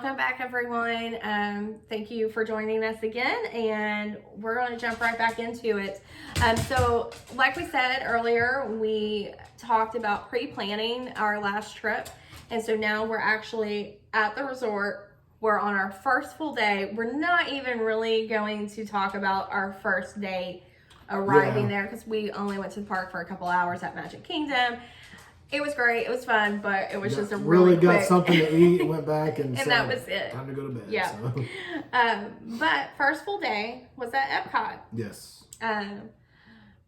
welcome back, everyone. Thank you for joining us again, and we're going to jump right back into it. So, like we said earlier, we talked about pre-planning our last trip, and so now we're actually at the resort. We're on our first full day. We're not even really going to talk about our first day arriving there because we only went to the park for a couple hours at Magic Kingdom. It was great. It was fun, but it was just a really got quick... something to eat, went back and said, that was it. Time to go to bed. Yeah. So. But first full day was at Epcot. Yes.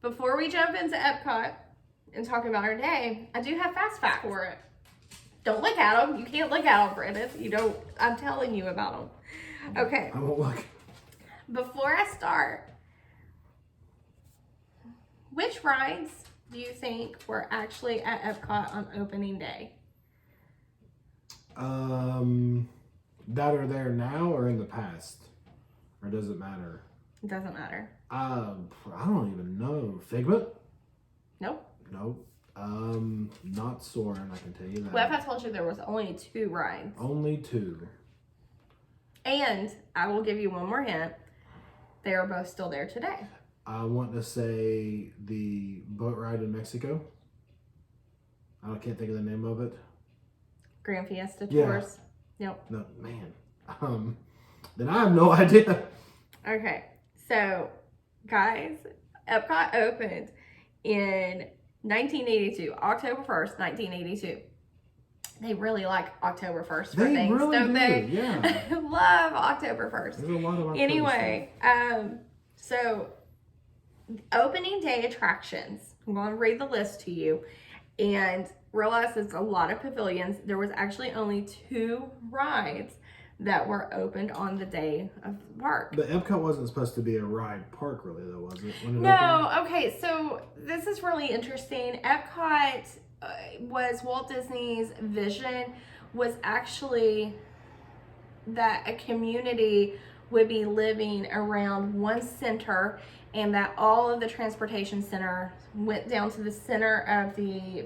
Before we jump into Epcot and talk about our day, I do have fast facts for it. Don't look at them. You can't look at them, Brandon. You don't. I'm telling you about them. Okay. I won't look. Before I start, which rides do you think were actually at Epcot on opening day? That are there now or in the past? Or does it matter? It doesn't matter. I don't even know. Figment? Nope. Nope. Not Soarin', I can tell you that. What if I told you there was only 2 rides? Only 2. And I will give you one more hint. They are both still there today. I want to say the boat ride in Mexico. I can't think of the name of it. Grand Fiesta Tours. Nope. No, man. Then I have no idea. Okay. So, guys, Epcot opened in 1982, October 1st, 1982. They really like October 1st for things, really don't they? Yeah. Love October 1st. There's a lot of October Anyway, so opening day attractions. I'm going to read the list to you and realize it's a lot of pavilions. There was actually only 2 rides that were opened on the day of the park. But Epcot wasn't supposed to be a ride park, really, though, was it? No. Okay, so this is really interesting. Epcot was Walt Disney's vision was actually that a community would be living around one center, and that all of the transportation center went down to the center of the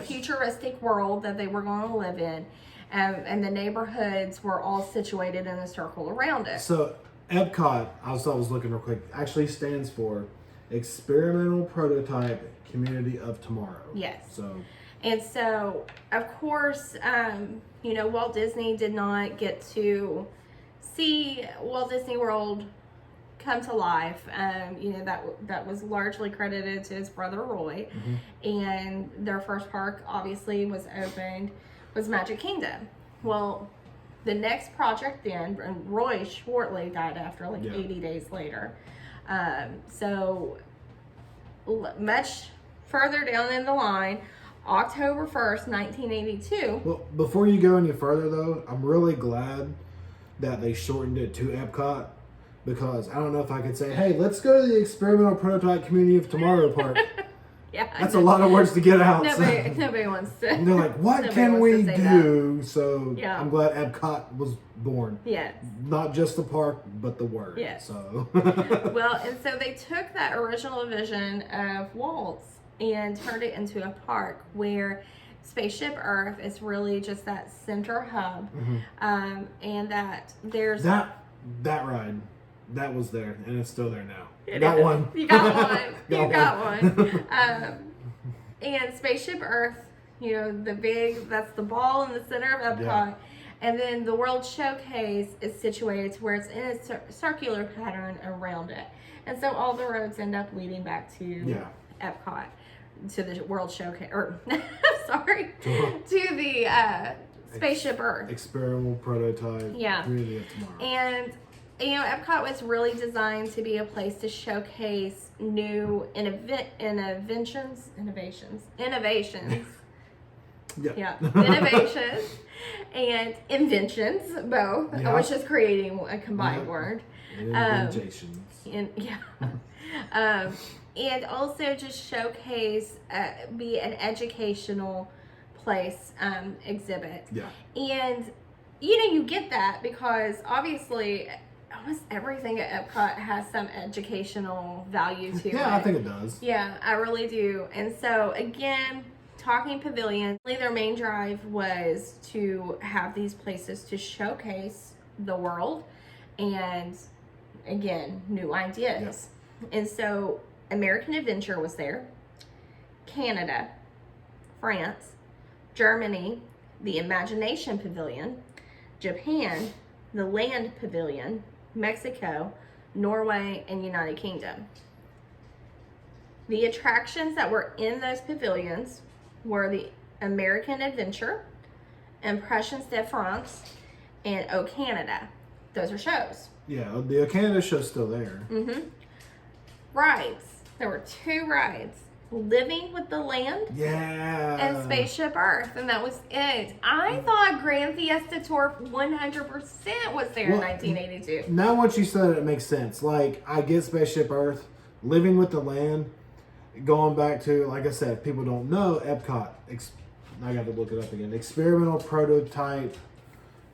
futuristic world that they were going to live in. And the neighborhoods were all situated in a circle around it. So Epcot, I was looking real quick, actually stands for Experimental Prototype Community of Tomorrow. Yes. And so, of course, Walt Disney did not get to see Walt Disney World come to life. That was largely credited to his brother Roy. Mm-hmm. And their first park, obviously, was Magic Kingdom. Well, the next project then, and Roy shortly died after, 80 days later. So much further down in the line, October 1st, 1982. Well, before you go any further, though, I'm really glad that they shortened it to Epcot, because I don't know if I could say, hey, let's go to the Experimental Prototype Community of Tomorrow Park. Yeah, that's a lot of words to get out. Nobody wants to. And they're like, what can we do? That. So yeah. I'm glad Epcot was born. Yes. Not just the park, but the word. Yes. So. Well, and so they took that original vision of Walt's and turned it into a park where Spaceship Earth is really just that center hub. Mm-hmm. And that there's... That ride, that was there, and it's still there now. You got one. You got one. You got one. And Spaceship Earth, that's the ball in the center of Epcot. Yeah. And then the World Showcase is situated to where it's in a circular pattern around it. And so all the roads end up leading back to Epcot, to the World Showcase, to the Spaceship Earth. Experimental Prototype Community of Tomorrow. And Epcot was really designed to be a place to showcase new innovations. Yeah. Innovations and inventions, both. Yeah. I was just creating a combined word. Inventions. And also just showcase, be an educational place, exhibit. Yeah. And, you get that because obviously almost everything at Epcot has some educational value to it. Yeah, I think it does. Yeah, I really do. And so, again, talking pavilion, their main drive was to have these places to showcase the world and, again, new ideas. Yep. And so American Adventure was there, Canada, France, Germany, the Imagination Pavilion, Japan, the Land Pavilion, Mexico, Norway, and United Kingdom. The attractions that were in those pavilions were the American Adventure, Impressions de France, and O Canada. Those are shows. Yeah, the O Canada show's still there. Mm-hmm. Rides. There were 2 rides. Living with the Land. Yeah. And Spaceship Earth. And that was it. I thought Grand Fiesta Tour 100% was there in 1982. Now once you said it makes sense. Like, I get Spaceship Earth, Living with the Land, going back to, like I said, people don't know, Epcot. I got to look it up again. Experimental Prototype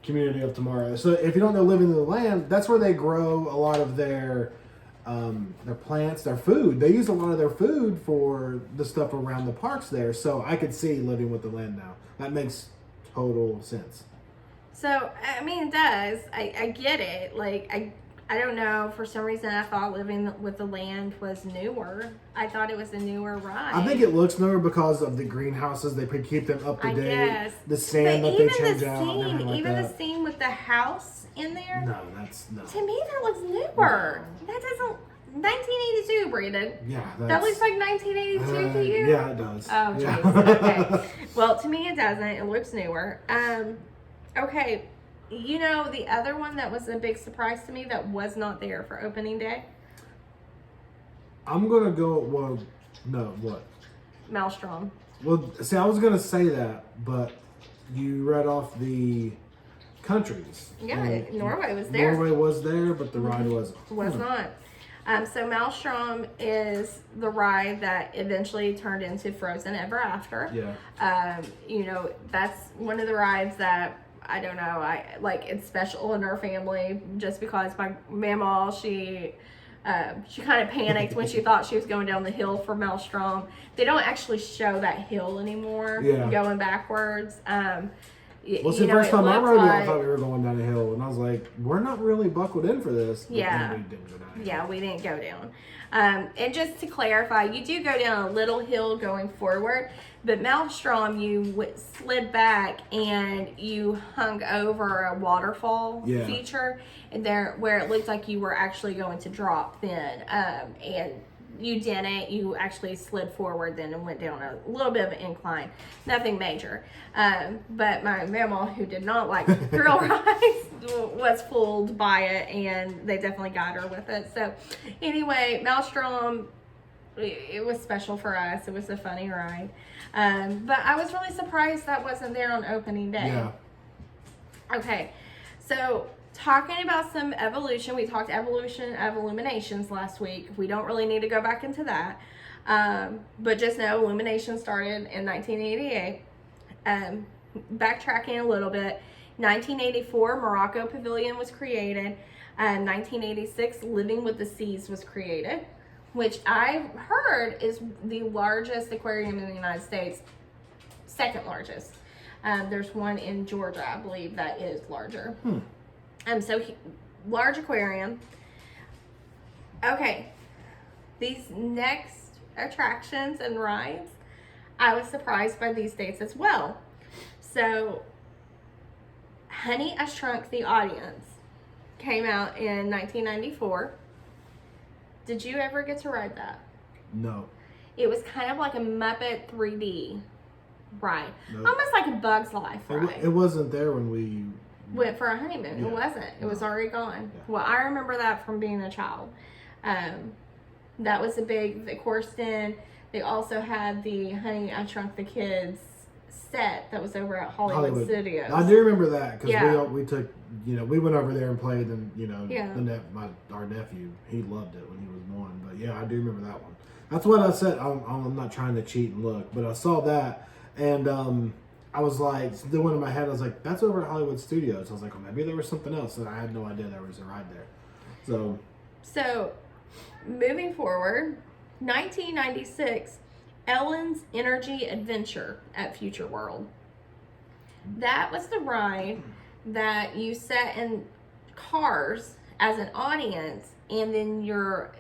Community of Tomorrow. So if you don't know Living in the Land, that's where they grow a lot of their plants, their food. They use a lot of their food for the stuff around the parks there. So I could see Living with the Land now. That makes total sense. So, I mean, it does. I get it. Like, I don't know. For some reason, I thought Living with the Land was newer. I thought it was a newer ride. I think it looks newer because of the greenhouses. They could keep them up to date. Guess. The sand but that they change out. The scene with the house in there. No, that's no. To me, that looks newer. No. That doesn't. 1982, Brandon. Yeah, that looks like 1982 to you. Yeah, it does. Oh, jeez. Yeah. Okay. Well, to me, it doesn't. It looks newer. Okay. You know, the other one that was a big surprise to me that was not there for opening day? I'm going to go, well, no, what? Maelstrom. Well, see, I was going to say that, but you read off the countries. Yeah, Norway was there. Norway was there, but the ride wasn't. Was not. So Maelstrom is the ride that eventually turned into Frozen Ever After. Yeah. You know, that's one of the rides that I don't know. It's special in our family just because my mama, she kind of panicked when she thought she was going down the hill for Maelstrom. They don't actually show that hill anymore. Yeah. Going backwards. Well, the first time I rode it, I thought we were going down a hill, and I was like, we're not really buckled in for this. But yeah. We didn't go down. Yeah, we didn't go down. And just to clarify, you do go down a little hill going forward, but Maelstrom, you slid back and you hung over a waterfall feature, and there where it looked like you were actually going to drop then, and you didn't. You actually slid forward then and went down a little bit of an incline. Nothing major. But my mama, who did not like thrill rides, was fooled by it, and they definitely got her with it. So anyway, Maelstrom, it was special for us. It was a funny ride. But I was really surprised that wasn't there on opening day. Yeah. Okay, so talking about some evolution, we talked evolution of Illuminations last week. We don't really need to go back into that. But just know Illuminations started in 1988. Backtracking a little bit, 1984 Morocco Pavilion was created. 1986 Living with the Seas was created, which I've heard is the largest aquarium in the United States, second largest. There's one in Georgia, I believe, that is larger. Large aquarium. Okay, these next attractions and rides, I was surprised by these dates as well. So, Honey, I Shrunk the Audience came out in 1994. Did you ever get to ride that? No. It was kind of like a Muppet 3D ride. Nope. Almost like a Bug's Life ride. It wasn't there when we went for a honeymoon. Yeah. It wasn't. It was already gone. Yeah. Well, I remember that from being a child. That was a big, of course, then they also had the Honey, I Shrunk the Kids set that was over at Hollywood Studios. I do remember that because we took, we went over there and played, and our nephew, he loved it when he was one. But yeah, I do remember that one. That's what I said. I'm not trying to cheat and look, but I saw that, and I was like, the one in my head, I was like, that's over at Hollywood Studios. I was like, well, maybe there was something else, and I had no idea there was a ride there. So, moving forward, 1996, Ellen's Energy Adventure at Future World. That was the ride that you sat in cars as an audience, and then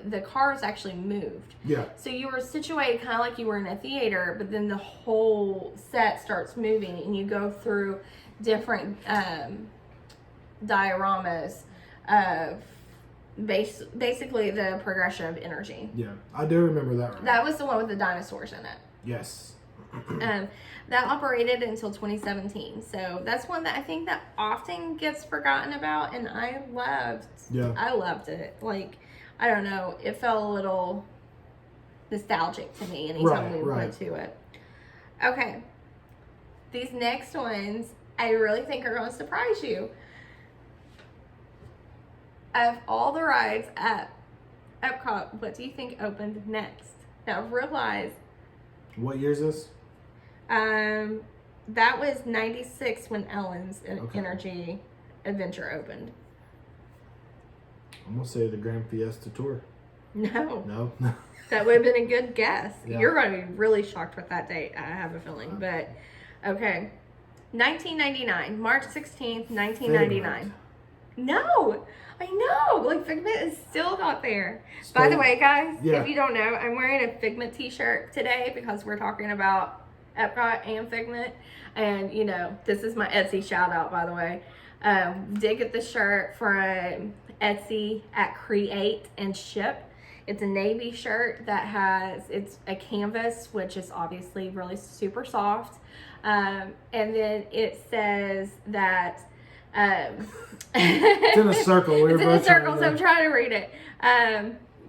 the cars actually moved. Yeah. So you were situated kind of like you were in a theater, but then the whole set starts moving, and you go through different dioramas of basically the progression of energy. Yeah, I do remember that ride. That was the one with the dinosaurs in it. Yes. That operated until 2017. So that's one that I think that often gets forgotten about, and I loved. Yeah. I loved it. Like, I don't know, it felt a little nostalgic to me anytime we went to it. Okay. These next ones I really think are going to surprise you. Of all the rides at Epcot, what do you think opened next? Now realize. What year is this? That was 96 when Ellen's Energy Adventure opened. I'm gonna say the Grand Fiesta Tour. No. No. That would have been a good guess. Yeah. You're going to be really shocked with that date, I have a feeling. But, okay. 1999. March 16th, 1999. Figment. No! I know! Like, Figment is still not there. By the way, guys, if you don't know, I'm wearing a Figment t-shirt today because we're talking about Epcot and Figment. And, you know, this is my Etsy shout out, by the way. Did get the shirt from Etsy at Create and Ship. It's a navy shirt that it's a canvas, which is obviously really super soft. And then it says that, it's in a circle. It's in a circle, so I'm trying to read it.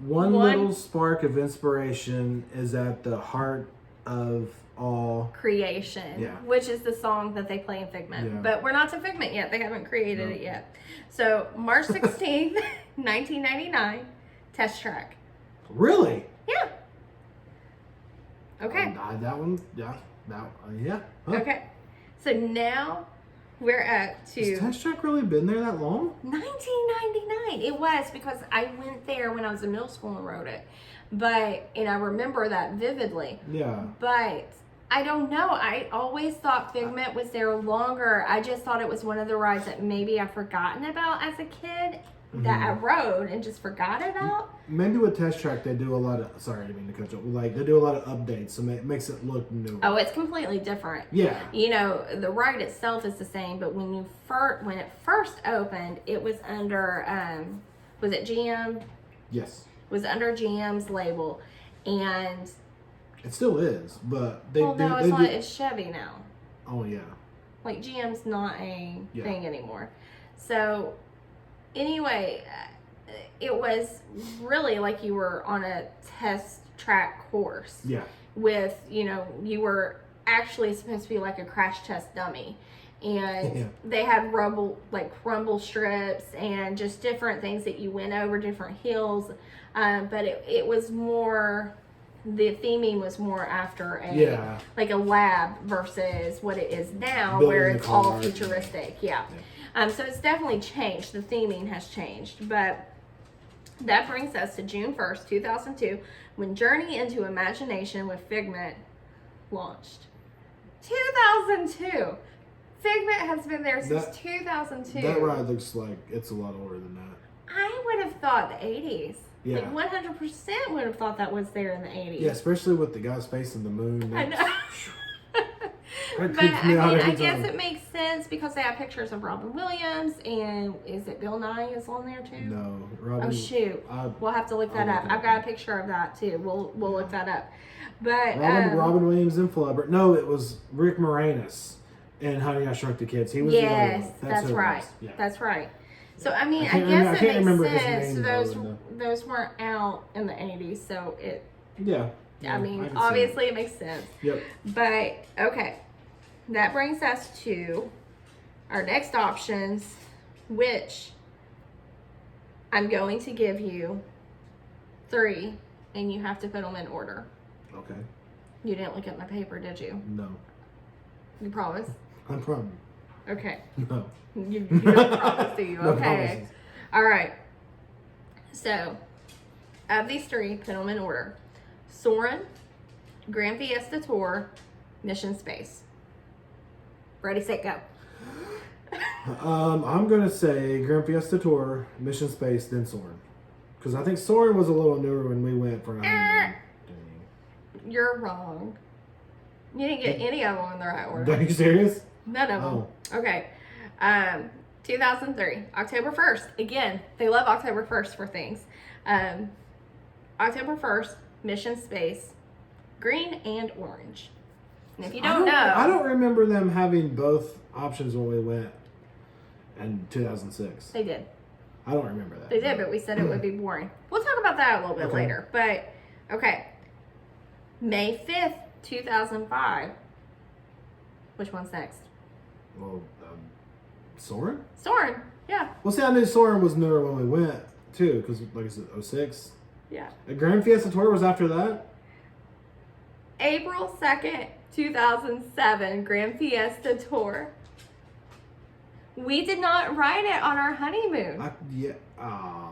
One little spark of inspiration is at the heart of all creation, which is the song that they play in Figment. Yeah. But we're not to Figment yet. They haven't created it yet. So March 16th, 1999, test track. Really? Yeah. Okay. That one, yeah. Yeah. Huh. Okay. So now we're up to... Has test track really been there that long? 1999. It was, because I went there when I was in middle school and rode it. And I remember that vividly. Yeah. But I don't know. I always thought Figment was there longer. I just thought it was one of the rides that maybe I've forgotten about as a kid that I rode and just forgot about. Maybe with test track they do a lot of, sorry I didn't mean to cut you off, like they do a lot of updates, so it makes it look new. Oh, it's completely different. Yeah. You know, the ride itself is the same, but when it first opened, it was under was it GM? Yes. It was under GM's label, and it still is, but it's Chevy now. Oh yeah. Like GM's not a thing anymore. So anyway, it was really like you were on a test track course. Yeah. With, you know, you were actually supposed to be like a crash test dummy. And they had rumble strips and just different things that you went over, different hills. But it was more, the theming was more after like a lab versus what it is now, where it's all futuristic. Yeah. So it's definitely changed. The theming has changed. But that brings us to June 1st, 2002, when Journey into Imagination with Figment launched. 2002. Figment has been there since 2002. That ride looks like it's a lot older than that. I would have thought the 80s. Yeah. Like 100% would have thought that was there in the 80s. Yeah, especially with the guys facing the moon. I know. But I guess it makes sense because they have pictures of Robin Williams, and is it Bill Nye is on there too? No, Robin. Oh shoot, we'll have to look that up. I've got a picture of that too. We'll look that up. But Robin Williams and Flubber. No, it was Rick Moranis in Honey I Shrunk the Kids. He was the other one. That's right. Yeah. That's right. So I mean, I guess it makes sense. Name, those weren't out in the 80s, so it. Yeah. I mean, obviously it makes sense. Yep. But okay, that brings us to our next options, which I'm going to give you 3, and you have to put them in order. Okay. You didn't look at my paper, did you? No. You promise? I promise. Okay. No. You don't promise, do you? No Okay. promises. All right. So, of these 3, put them in order. Soarin', Grand Fiesta Tour, Mission Space. Ready, set, go. I'm gonna say Grand Fiesta Tour, Mission Space, then Soarin'. Because I think Soarin' was a little newer when we went for a honeymoon. You're wrong. You didn't get any of them in the right order. Are you serious? None of them. Okay. 2003, October 1st. Again, they love October 1st for things. October 1st, Mission Space, green and orange. And if you don't know, I don't remember them having both options when we went in 2006. They did. I don't remember that. They did, but we said it would be boring. We'll talk about that a little bit later. But, okay. May 5th, 2005. Which one's next? Well, Soarin'? Soarin', yeah. Well, see, I knew Soarin' was newer when we went, too, because, like I said, 06. Yeah. The Grand Fiesta Tour was after that? April 2nd, 2007, Grand Fiesta Tour. We did not ride it on our honeymoon.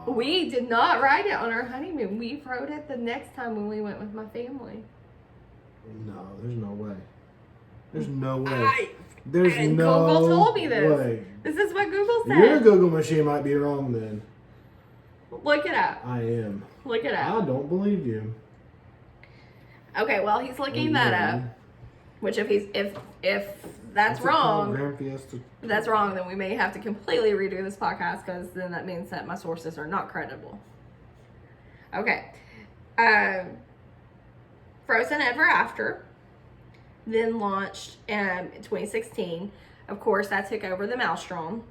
We did not ride it on our honeymoon. We rode it the next time when we went with my family. No, there's no way. There's no way. Google told me this. Way. This is what Google said. Your Google machine might be wrong then. Look it up. I am. Look it up. I don't believe you. Okay, well, he's looking that up. Which if that's wrong, Grand Fiesta. if that's wrong, then we may have to completely redo this podcast, because then that means that my sources are not credible. Okay. Frozen Ever After then launched in 2016. Of course, that took over the Maelstrom.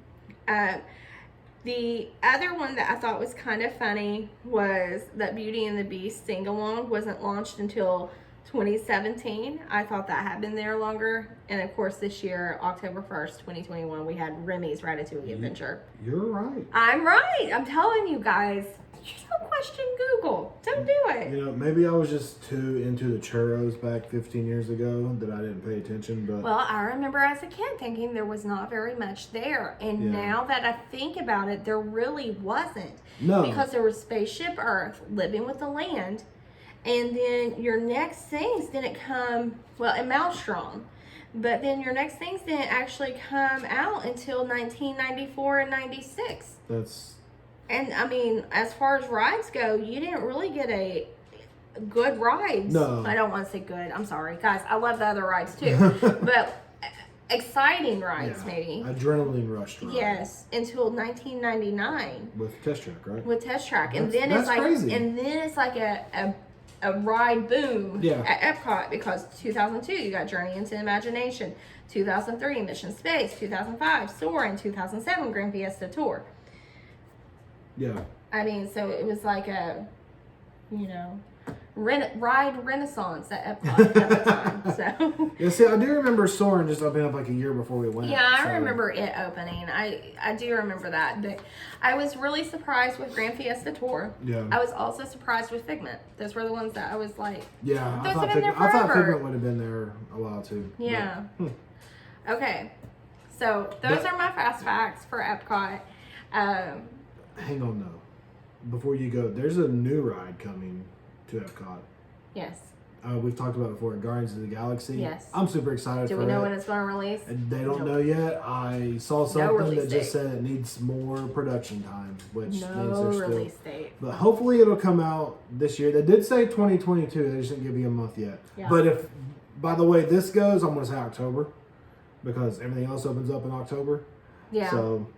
The other one that I thought was kind of funny was that Beauty and the Beast sing-along wasn't launched until 2017. I thought that had been there longer. And of course, this year, October 1st, 2021, we had Remy's Ratatouille Adventure. You're right. I'm right. I'm telling you guys. You don't question Google. Don't do it. You know, maybe I was just too into the churros back 15 years ago that I didn't pay attention. But well, I remember as a kid thinking there was not very much there. And now that I think about it, there really wasn't. No. Because there was Spaceship Earth, Living with the Land. And then your next things didn't come, well, in Maelstrom. But then your next things didn't actually come out until 1994 and 96. And I mean, as far as rides go, you didn't really get a good rides. No. I don't want to say good. I'm sorry. Guys, I love the other rides too. But exciting rides, maybe. Adrenaline rush ride. Yes, until 1999. With Test Track, right? With Test Track. And then it's like crazy. And then it's like a ride boom at Epcot, because 2002 you got Journey into Imagination, 2003 Mission Space, 2005 Soarin', 2007 Grand Fiesta Tour. Yeah. I mean, so it was like a, ride renaissance at Epcot at the time. So. Yeah, see, I do remember Soarin' just opening up like a year before we went. Yeah, I remember it opening. I do remember that. But I was really surprised with Grand Fiesta Tour. Yeah. I was also surprised with Figment. Those were the ones that I was like, yeah, those I have been there thought forever. Figment would have been there a while too. Yeah. Okay. So those are my fast facts for Epcot. Hang on though. Before you go, there's a new ride coming to Epcot. Yes. We've talked about it before, Guardians of the Galaxy. Yes. I'm super excited for it. Do we know when it's going to release? They don't know yet. I saw something that just said it needs more production time, which means no there's release still. date. But hopefully it'll come out this year. They did say 2022. They just didn't give you a month yet. Yeah. But if, by the way this goes, I'm going to say October, because everything else opens up in October. Yeah. So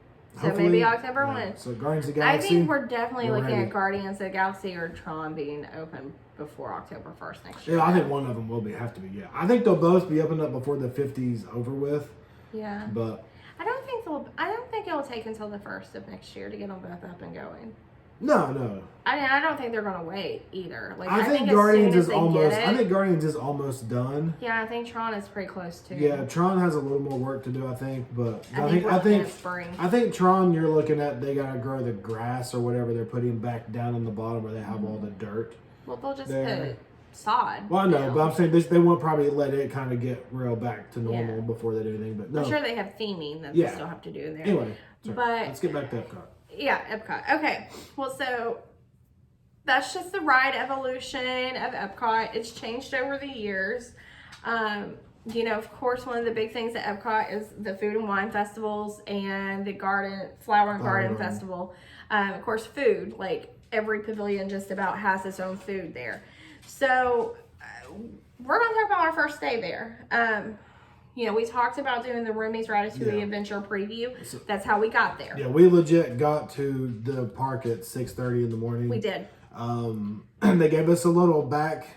maybe October 1. So Guardians of the Galaxy. I think we're definitely looking ready. at Guardians of the Galaxy or Tron being open before October 1st next year. Yeah, I think one of them will have to be. Yeah, I think they'll both be opened up before the 50's over with. Yeah. But I don't think it'll take until the 1st of next year to get them both up and going. No. I don't think they're going to wait either. Like I think as Guardians soon as is they almost. get it, I think Guardians is almost done. Yeah, I think Tron is pretty close too. Yeah, Tron has a little more work to do, I think, but I think Tron, you're looking at, they gotta grow the grass or whatever they're putting back down on the bottom where they have all the dirt. Well, they'll just there. put sod. Well, I know, down. but I'm saying they won't probably let it kind of get real back to normal before they do anything. But no, I'm sure they have theming that they still have to do in there. Anyway, but let's get back to Epcot. Yeah, Epcot. Okay, well, so that's just the ride evolution of Epcot. It's changed over the years. You know, of course, one of the big things at Epcot is the food and wine festivals and the flower and garden festival. Of course, food, like every pavilion just about has its own food there. So we're going to talk about our first day there. You know, we talked about doing the Roomies Ratatouille Adventure preview. That's how we got there. Yeah, we legit got to the park at 6:30 in the morning. We did. And they gave us a little back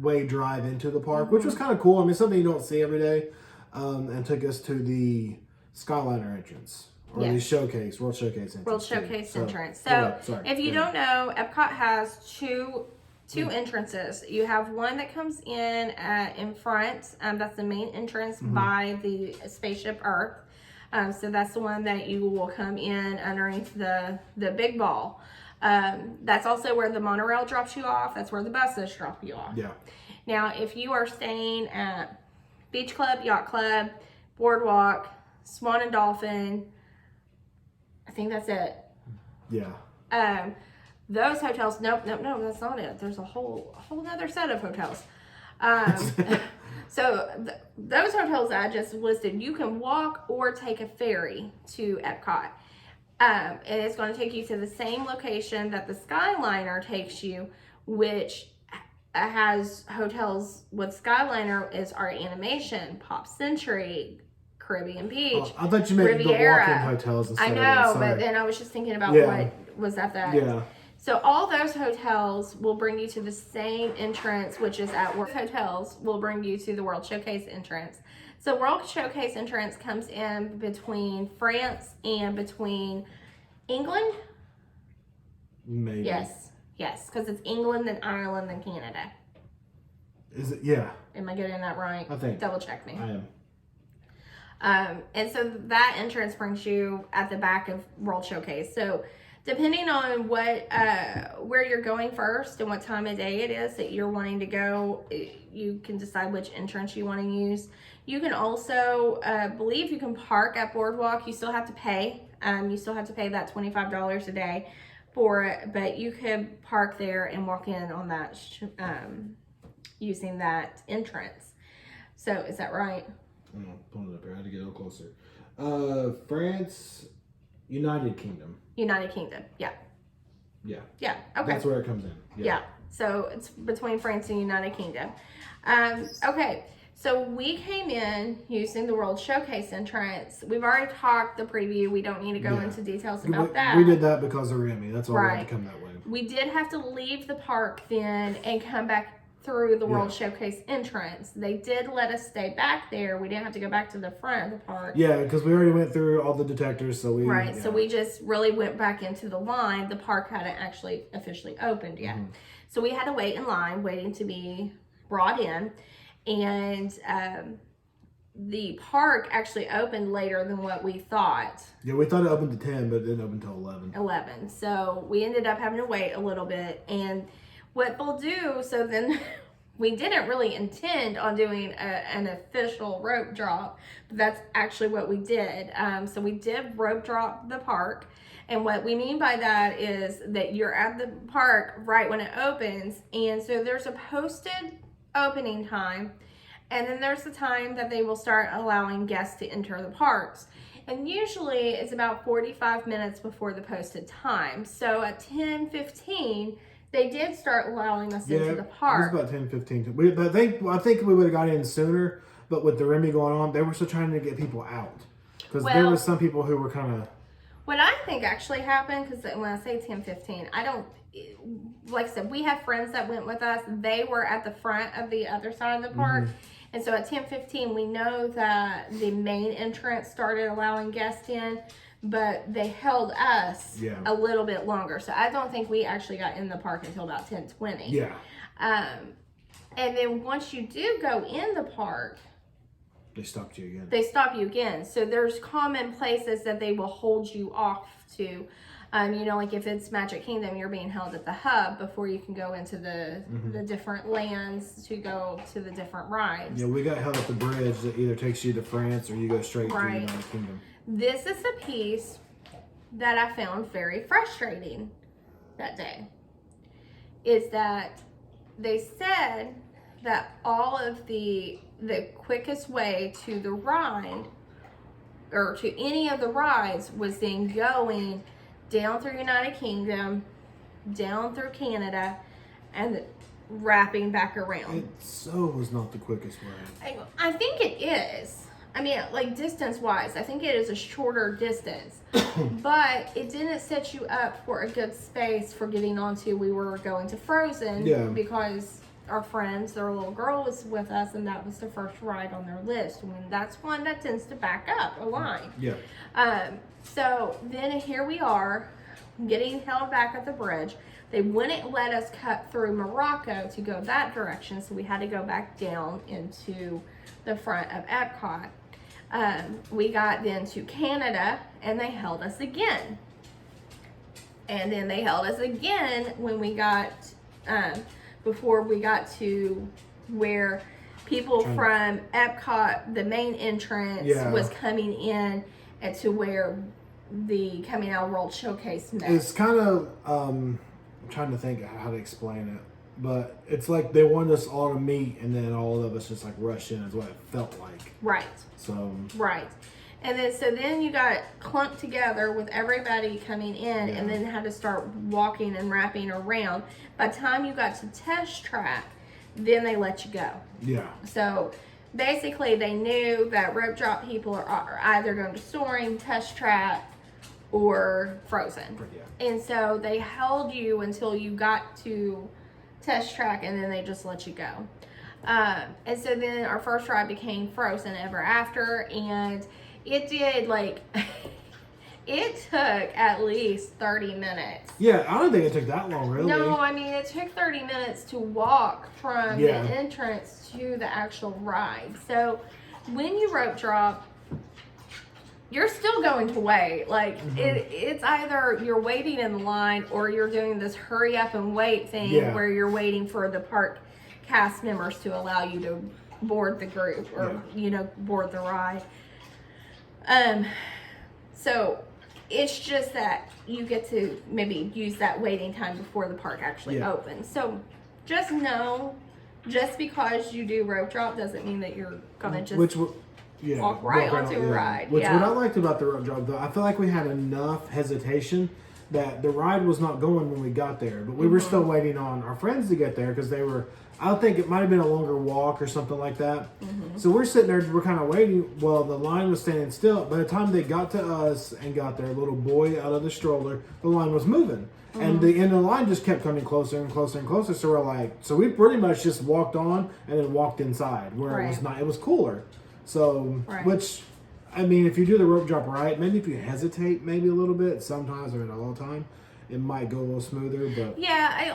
way drive into the park, which was kind of cool. I mean, something you don't see every day. And took us to the Skyliner entrance. Or the World Showcase entrance. World Showcase entrance. So, if you don't know, Epcot has two entrances. You have one that comes in front. That's the main entrance by the Spaceship Earth. So that's the one that you will come in underneath the big ball. That's also where the monorail drops you off. That's where the buses drop you off. Yeah. Now, if you are staying at Beach Club, Yacht Club, Boardwalk, Swan and Dolphin, I think that's it. Yeah. Those hotels, no, that's not it. There's a whole other set of hotels. So those hotels I just listed, you can walk or take a ferry to Epcot. And it's going to take you to the same location that the Skyliner takes you, which has hotels with Skyliner is Art Animation, Pop Century, Caribbean Beach. Oh, I thought you meant Riviera. the walk-in hotels instead I know, of but then I was just thinking about what was at that. Yeah. So all those hotels will bring you to the same entrance, which is at World Hotels will bring you to the World Showcase entrance. So World Showcase entrance comes in between France and between England. Maybe. Yes, because it's England, then Ireland, then Canada. Is it? Yeah. Am I getting that right? I think. Double check me. I am. And so that entrance brings you at the back of World Showcase. So depending on where you're going first and what time of day it is that you're wanting to go, you can decide which entrance you want to use. You can also believe you can park at Boardwalk. You still have to pay. You still have to pay that $25 a day for it, but you could park there and walk in on that using that entrance. So is that right? I'm pulling it up here. I had to get a little closer. France, United Kingdom. United Kingdom, yeah. Yeah. Yeah, okay. That's where it comes in. Yeah. So it's between France and United Kingdom. Okay, so we came in using the World Showcase entrance. We've already talked the preview. We don't need to go into details about that. We did that because of Remy. That's why we had to come that way. We did have to leave the park then and come back through the World Showcase entrance. They did let us stay back there. We didn't have to go back to the front of the park. Yeah, because we already went through all the detectors, so we... Right, so we just really went back into the line. The park hadn't actually officially opened yet. So we had to wait in line, waiting to be brought in. And the park actually opened later than what we thought. Yeah, we thought it opened to 10, but it didn't open until 11. 11. So we ended up having to wait a little bit. And what they'll do, so then we didn't really intend on doing an official rope drop, but that's actually what we did. So we did rope drop the park. And what we mean by that is that you're at the park right when it opens. And so there's a posted opening time. And then there's the time that they will start allowing guests to enter the parks. And usually it's about 45 minutes before the posted time. So at 10:15, they did start allowing us into the park. It was about 10:15. I think we would have got in sooner, but with the Remy going on, they were still trying to get people out. Because there were some people who were kind of... What I think actually happened, because when I say 10:15, I don't... Like I said, we have friends that went with us. They were at the front of the other side of the park. And so at 10:15, we know that the main entrance started allowing guests in, but they held us a little bit longer. So I don't think we actually got in the park until about 10:20. Yeah. And then once you do go in the park, they stopped you again. They stop you again. So there's common places that they will hold you off to. You know, like if it's Magic Kingdom, you're being held at the hub before you can go into the different lands to go to the different rides. Yeah, we got held at the bridge that either takes you to France or you go straight to the United Kingdom. This is the piece that I found very frustrating that day. is that they said that all of the quickest way to the ride, or to any of the rides, was then going down through United Kingdom, down through Canada, and wrapping back around. It so was not the quickest way. I think it is. I mean, like, distance-wise, I think it is a shorter distance. But it didn't set you up for a good space for getting onto. We were going to Frozen because our friends, their little girl was with us, and that was the first ride on their list. I mean, that's one that tends to back up a line. Yeah. So then here we are, getting held back at the bridge. They wouldn't let us cut through Morocco to go that direction, so we had to go back down into the front of Epcot. We got then to Canada, and they held us again. And then they held us again when we got, before we got to where people from Epcot, the main entrance, was coming in, and to where the Coming Out World Showcase met. It's kind of, I'm trying to think how to explain it, but it's like they wanted us all to meet, and then all of us just like rushed in is what it felt like. Right. So. Right. And then, so then you got clumped together with everybody coming in, and then had to start walking and wrapping around. By the time you got to Test Track, then they let you go. Yeah. So basically they knew that rope drop people are either going to Soaring, Test Track, or Frozen. Yeah. And so they held you until you got to Test Track, and then they just let you go. And so then our first ride became Frozen Ever After, and it did, like, it took at least 30 minutes. Yeah, I don't think it took that long, really. No, I mean, it took 30 minutes to walk from the entrance to the actual ride. So when you rope drop, you're still going to wait. Like, it's either you're waiting in the line, or you're doing this hurry up and wait thing where you're waiting for the park cast members to allow you to board the group, or, you know, board the ride. So it's just that you get to maybe use that waiting time before the park actually opens. So just know, just because you do rope drop doesn't mean that you're gonna just walk right onto a ride. What I liked about the rope drop, though, I feel like we had enough hesitation that the ride was not going when we got there, but we were still waiting on our friends to get there, because they were, I think it might have been a longer walk or something like that. So we're sitting there, we're kind of waiting. Well, the line was standing still. By the time they got to us and got their little boy out of the stroller, the line was moving. And the end of the line just kept coming closer and closer and closer. So we're like, so we pretty much just walked on and then walked inside, where it was not, it was cooler. So, which, I mean, if you do the rope drop right, maybe if you hesitate maybe a little bit, sometimes or not all the time, it might go a little smoother. But yeah,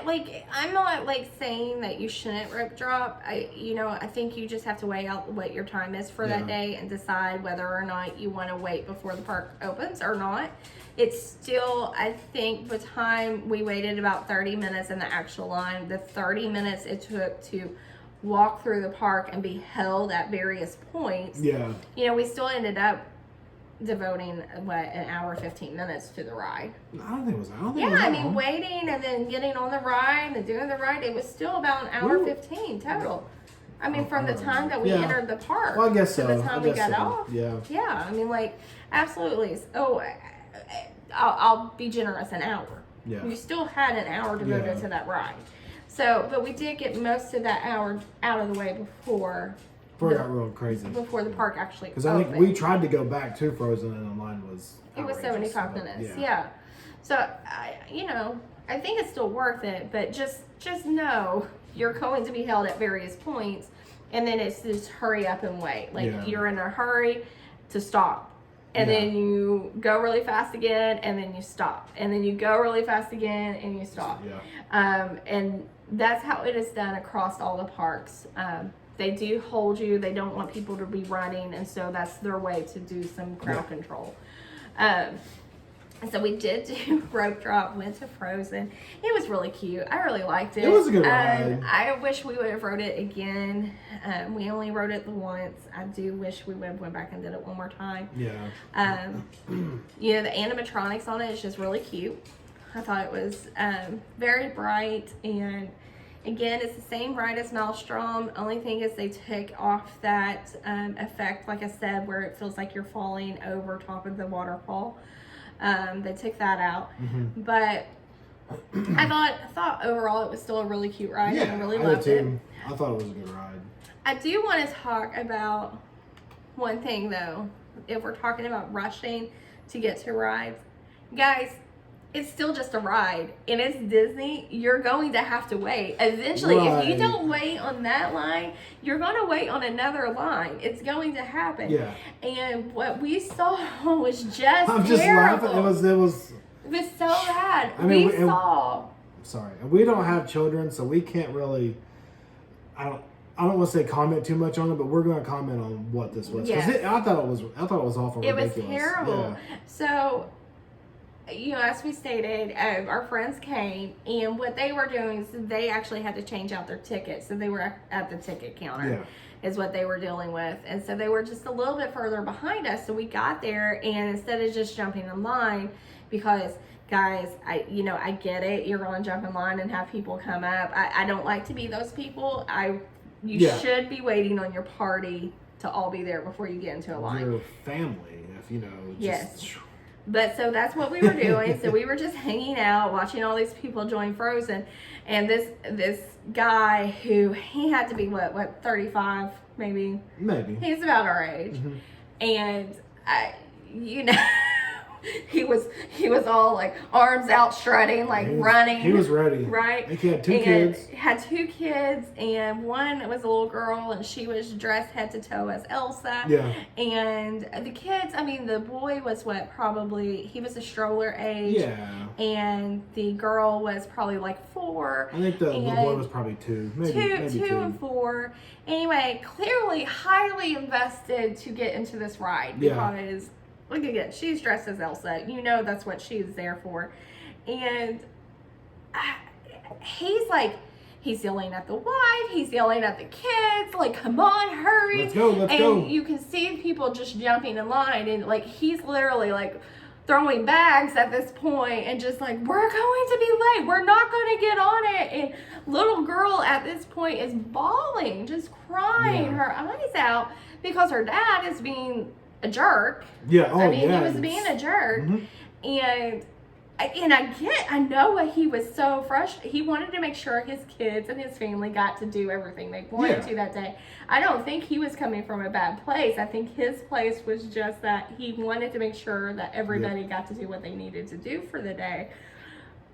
I'm not like saying that you shouldn't rope drop. I think you just have to weigh out what your time is for that day and decide whether or not you want to wait before the park opens or not. It's still, I think, the time we waited about 30 minutes in the actual line, the 30 minutes it took to walk through the park and be held at various points. Yeah. You know, we still ended up devoting, an hour 15 minutes to the ride. I don't think it was. Waiting and then getting on the ride and doing the ride, it was still about an hour 15 total. I mean, from the time that we entered the park, well, I guess to the time we got off. Yeah. I mean, like, absolutely. Oh, I'll be generous, an hour. Yeah. You still had an hour devoted to that ride. So, but we did get most of that hour out of the way before it got real crazy. Before the park actually opened. Because I think we tried to go back to Frozen, and the line was outrageous. It was 75 minutes. Yeah. So, I think it's still worth it, but just know you're going to be held at various points, and then it's just hurry up and wait. Like, you're in a hurry to stop. And then you go really fast again, and then you stop. And then you go really fast again, and you stop. Yeah. And that's how it is done across all the parks. They do hold you. They don't want people to be running, and so that's their way to do some crowd control. So we did do rope drop, went to Frozen. It was really cute. I really liked it. It was a good ride. I wish we would have rode it again. We only rode it the once. I do wish we would have went back and did it one more time. Yeah. The animatronics on it is just really cute. I thought it was very bright, and again, it's the same ride as Maelstrom. Only thing is they took off that effect, like I said, where it feels like you're falling over top of the waterfall. They took that out, but I thought overall it was still a really cute ride. Yeah, and I really loved it. I thought it was a good ride. I do want to talk about one thing though. If we're talking about rushing to get to rides, guys, it's still just a ride, and it's Disney. You're going to have to wait. Eventually, if you don't wait on that line, you're going to wait on another line. It's going to happen. Yeah. And what we saw was just I'm just terrible. laughing. It was so bad. I mean, we saw. Sorry, we don't have children, so we can't really. I don't want to say comment too much on it, but we're going to comment on what this was. Yes. I thought it was awful. It ridiculous. was terrible. Yeah. So, as we stated, our friends came, and what they were doing is they actually had to change out their tickets. So they were at the ticket counter, is what they were dealing with. And so they were just a little bit further behind us. So we got there, and instead of just jumping in line, because guys, I get it. You're going to jump in line and have people come up. I don't like to be those people. You should be waiting on your party to all be there before you get into a line. Your family, if you know. Yes. But so that's what we were doing. So we were just hanging out, watching all these people join Frozen. And this guy who, he had to be what 35 maybe? Maybe. He's about our age. And he was all like arms out strutting, like running. He was ready. Right? He had two kids. Had 2 kids, and one was a little girl, and she was dressed head to toe as Elsa. Yeah. And the kids, the boy was he was a stroller age. Yeah. And the girl was probably like 4. I think the boy was probably 2. Maybe 2 and 4. Anyway, clearly highly invested to get into this ride because look again, she's dressed as Elsa. That's what she's there for. And he's yelling at the wife. He's yelling at the kids. Like, come on, hurry. Let's go. And you can see people just jumping in line. And, he's literally, throwing bags at this point and just we're going to be late. We're not going to get on it. And little girl at this point is bawling, just crying her eyes out because her dad is being a jerk. Yeah. Oh, he was being a jerk. And I know what he was so frustrated. He wanted to make sure his kids and his family got to do everything they wanted to that day. I don't think he was coming from a bad place. I think his place was just that he wanted to make sure that everybody got to do what they needed to do for the day.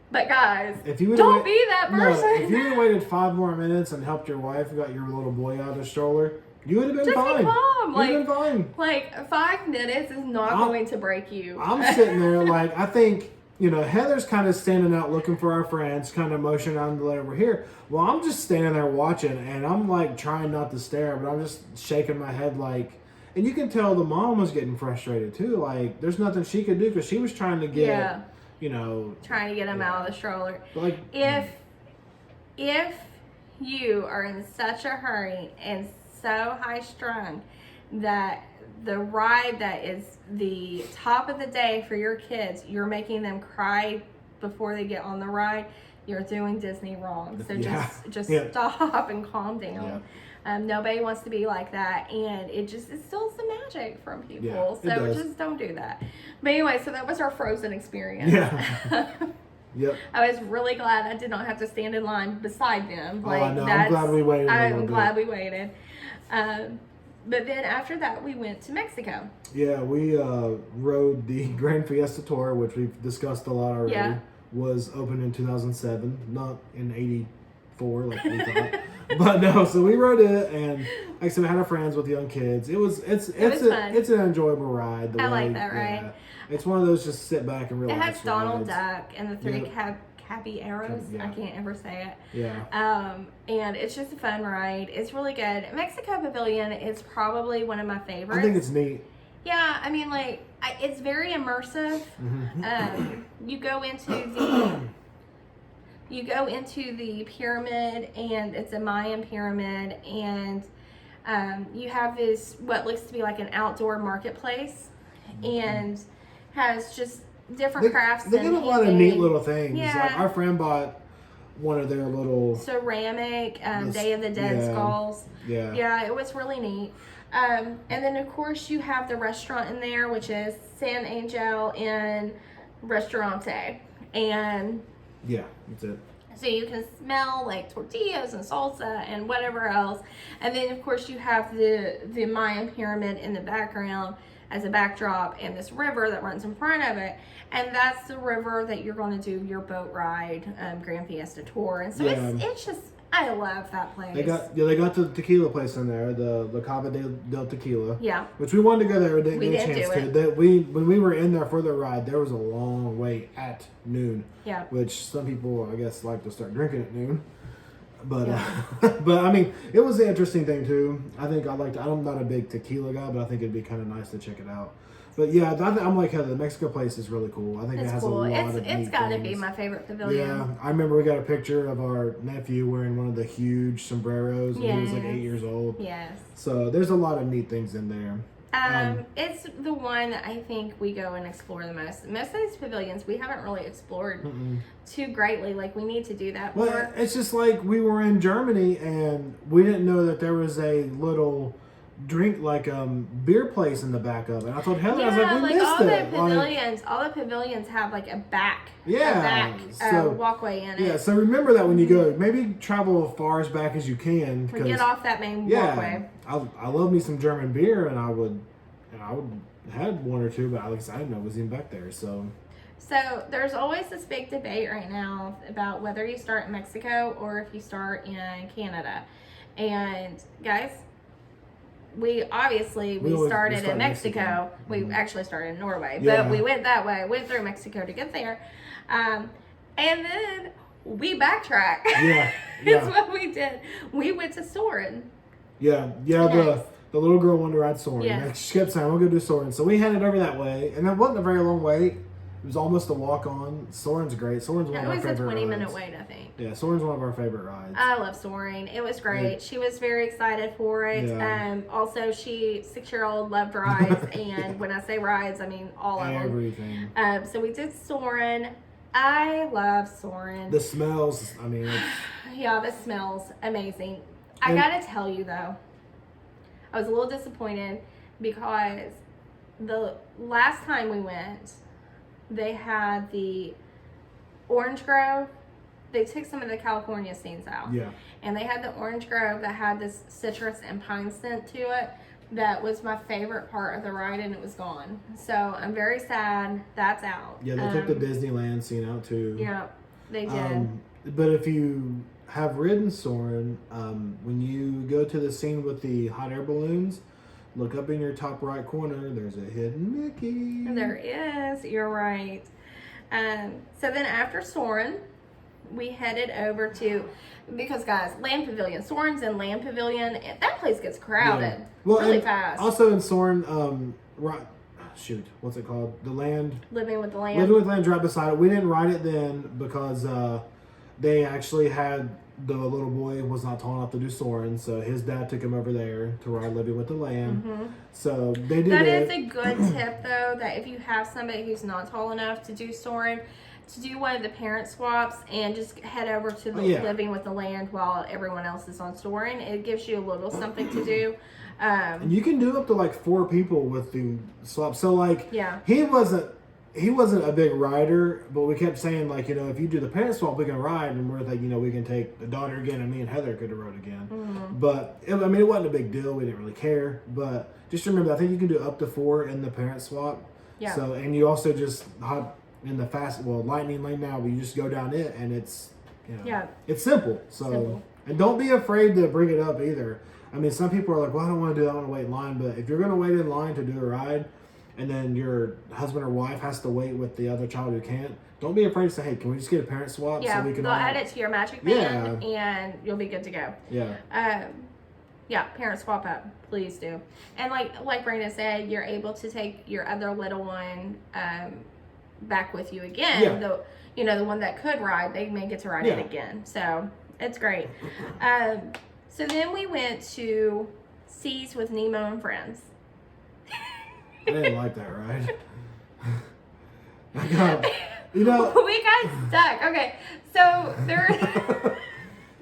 But guys, don't be that person. No, if you had waited 5 more minutes and helped your wife, got your little boy out of the stroller, you would have been fine. Be calm. You would have been fine. 5 minutes is not going to break you. I'm sitting there I think, Heather's kind of standing out looking for our friends, kind of motioning on to let her, we're here. Well, I'm just standing there watching, and I'm trying not to stare, but I'm just shaking my head and you can tell the mom was getting frustrated too. There's nothing she could do because she was trying to get, trying to get him out of the stroller. If you are in such a hurry and so high strung that the ride that is the top of the day for your kids, you're making them cry before they get on the ride, you're doing Disney wrong. So just stop and calm down. Nobody wants to be like that, and it steals the magic from people. So just don't do that. But anyway, so that was our Frozen experience. Yep. I was really glad I did not have to stand in line beside them. I'm glad we waited. I'm glad we waited. But then after that, we went to Mexico. Yeah, we rode the Grand Fiesta Tour, which we've discussed a lot already. Yeah. Was opened in 2007, not in 84 like we thought. But no, so we rode it, and like I said, we had our friends with young kids. It's an enjoyable ride. Like that ride. Yeah. It's one of those just sit back and relax. It has Donald Duck and the 3 Caballeros. I can't ever say it. Yeah. And it's just a fun ride. It's really good. Mexico Pavilion is probably one of my favorites. I think it's neat. Yeah, it's very immersive. You go into the pyramid, and it's a Mayan pyramid, and you have this what looks to be like an outdoor marketplace, and has just different crafts. They get a lot of neat little things. Yeah. Like our friend bought one of their little ceramic Day of the Dead skulls. Yeah. Yeah, it was really neat. And then of course you have the restaurant in there, which is San Angel and Restaurante. And yeah, that's it. so you can smell like tortillas and salsa and whatever else. And then of course you have the Mayan pyramid in the background as a backdrop, and this river that runs in front of it. And that's the river that you're going to do your boat ride, Grand Fiesta tour. And so it's just, I love that place. They got the tequila place in there, the Cava del Tequila. Yeah. Which we wanted to go there, didn't We get a didn't chance do to. it. That when we were in there for the ride, there was a long wait at noon. Yeah. Which some people, I guess, like to start drinking at noon. But but I mean, it was an interesting thing too. I think I'm not a big tequila guy, but I think it'd be kind of nice to check it out. But yeah, I'm like Heather. The Mexico place is really cool. I think it has cool. a lot of It's got to be my favorite pavilion. Yeah, I remember we got a picture of our nephew wearing one of the huge sombreros. And he was like 8 years old. Yes. So there's a lot of neat things in there. It's the one I think we go and explore the most. Most of these pavilions we haven't really explored too greatly. Like, we need to do that more. Well, it's just like we were in Germany and we didn't know that there was a little drink beer place in the back of it. I told Heather, I was like, we missed it. All the pavilions have like a back so, walkway in it. Yeah, so remember that when you go, maybe travel as far as back as you can. Get off that main walkway. I love me some German beer, and I would had one or two, but I didn't know it was even back there. So there's always this big debate right now about whether you start in Mexico or if you start in Canada. And guys, we started in Mexico. We actually started in Norway, but we went that way, went through Mexico to get there. And then we backtracked. That's what we did. We went to Soren. The little girl wanted to ride Soren. Yes. She kept saying, we'll go do Soren. So we headed over that way, and that wasn't a very long wait. It was almost a walk on. Soren's great. Soren's one of our favorite rides. It was a 20-minute wait, I think. Yeah, Soren's one of our favorite rides. I love Soren. It was great. She was very excited for it. Yeah. Also, 6-year-old loved rides, and when I say rides, I mean all of them. Everything. So we did Soren. I love Soren. The smells, I mean, the smells amazing. I gotta tell you though, I was a little disappointed because the last time we went, they had the orange grove. They took some of the California scenes out. Yeah. And they had the orange grove that had this citrus and pine scent to it. That was my favorite part of the ride, and it was gone. So I'm very sad that's out. Yeah, they took the Disneyland scene out too. Yeah, they did. But if you have ridden Soren, when you go to the scene with the hot air balloons, look up in your top right corner. There's a hidden Mickey. There is. You're right. So then after Soren, we headed over to, because guys, Land Pavilion. Soren's in Land Pavilion. That place gets crowded really fast. Also in Soren, what's it called? Living with the Land. Living with the Land's right beside it. We didn't ride it then because they actually had, the little boy was not tall enough to do Soren, so his dad took him over there to ride Living with the Land. So they did That is a good tip though, that if you have somebody who's not tall enough to do Soren, to do one of the parent swaps and just head over to the Living with the Land while everyone else is on Soren. It gives you a little something to do. And you can do up to 4 people with the swap. So he wasn't a big rider, but we kept saying if you do the parent swap, we can ride, and we're like, we can take the daughter again, and me and Heather could have rode again. But it wasn't a big deal. We didn't really care. But just remember, I think you can do up to 4 in the parent swap. Yeah. So, and you also just hop in the lightning lane now, but you just go down it, and it's it's simple. So and don't be afraid to bring it up either. I mean, some people are like, well, I don't want to do that, I want to wait in line. But if you're going to wait in line to do a ride, and then your husband or wife has to wait with the other child who can't, don't be afraid to say, hey, can we just get a parent swap so we can they'll add it to your magic band and you'll be good to go. Parent swap up, please do. And like Brandon said, you're able to take your other little one back with you again. The one that could ride, they may get to ride it again. So it's great. So then we went to Seas with Nemo and Friends. I didn't like that ride. I got, you know. We got stuck. Okay, so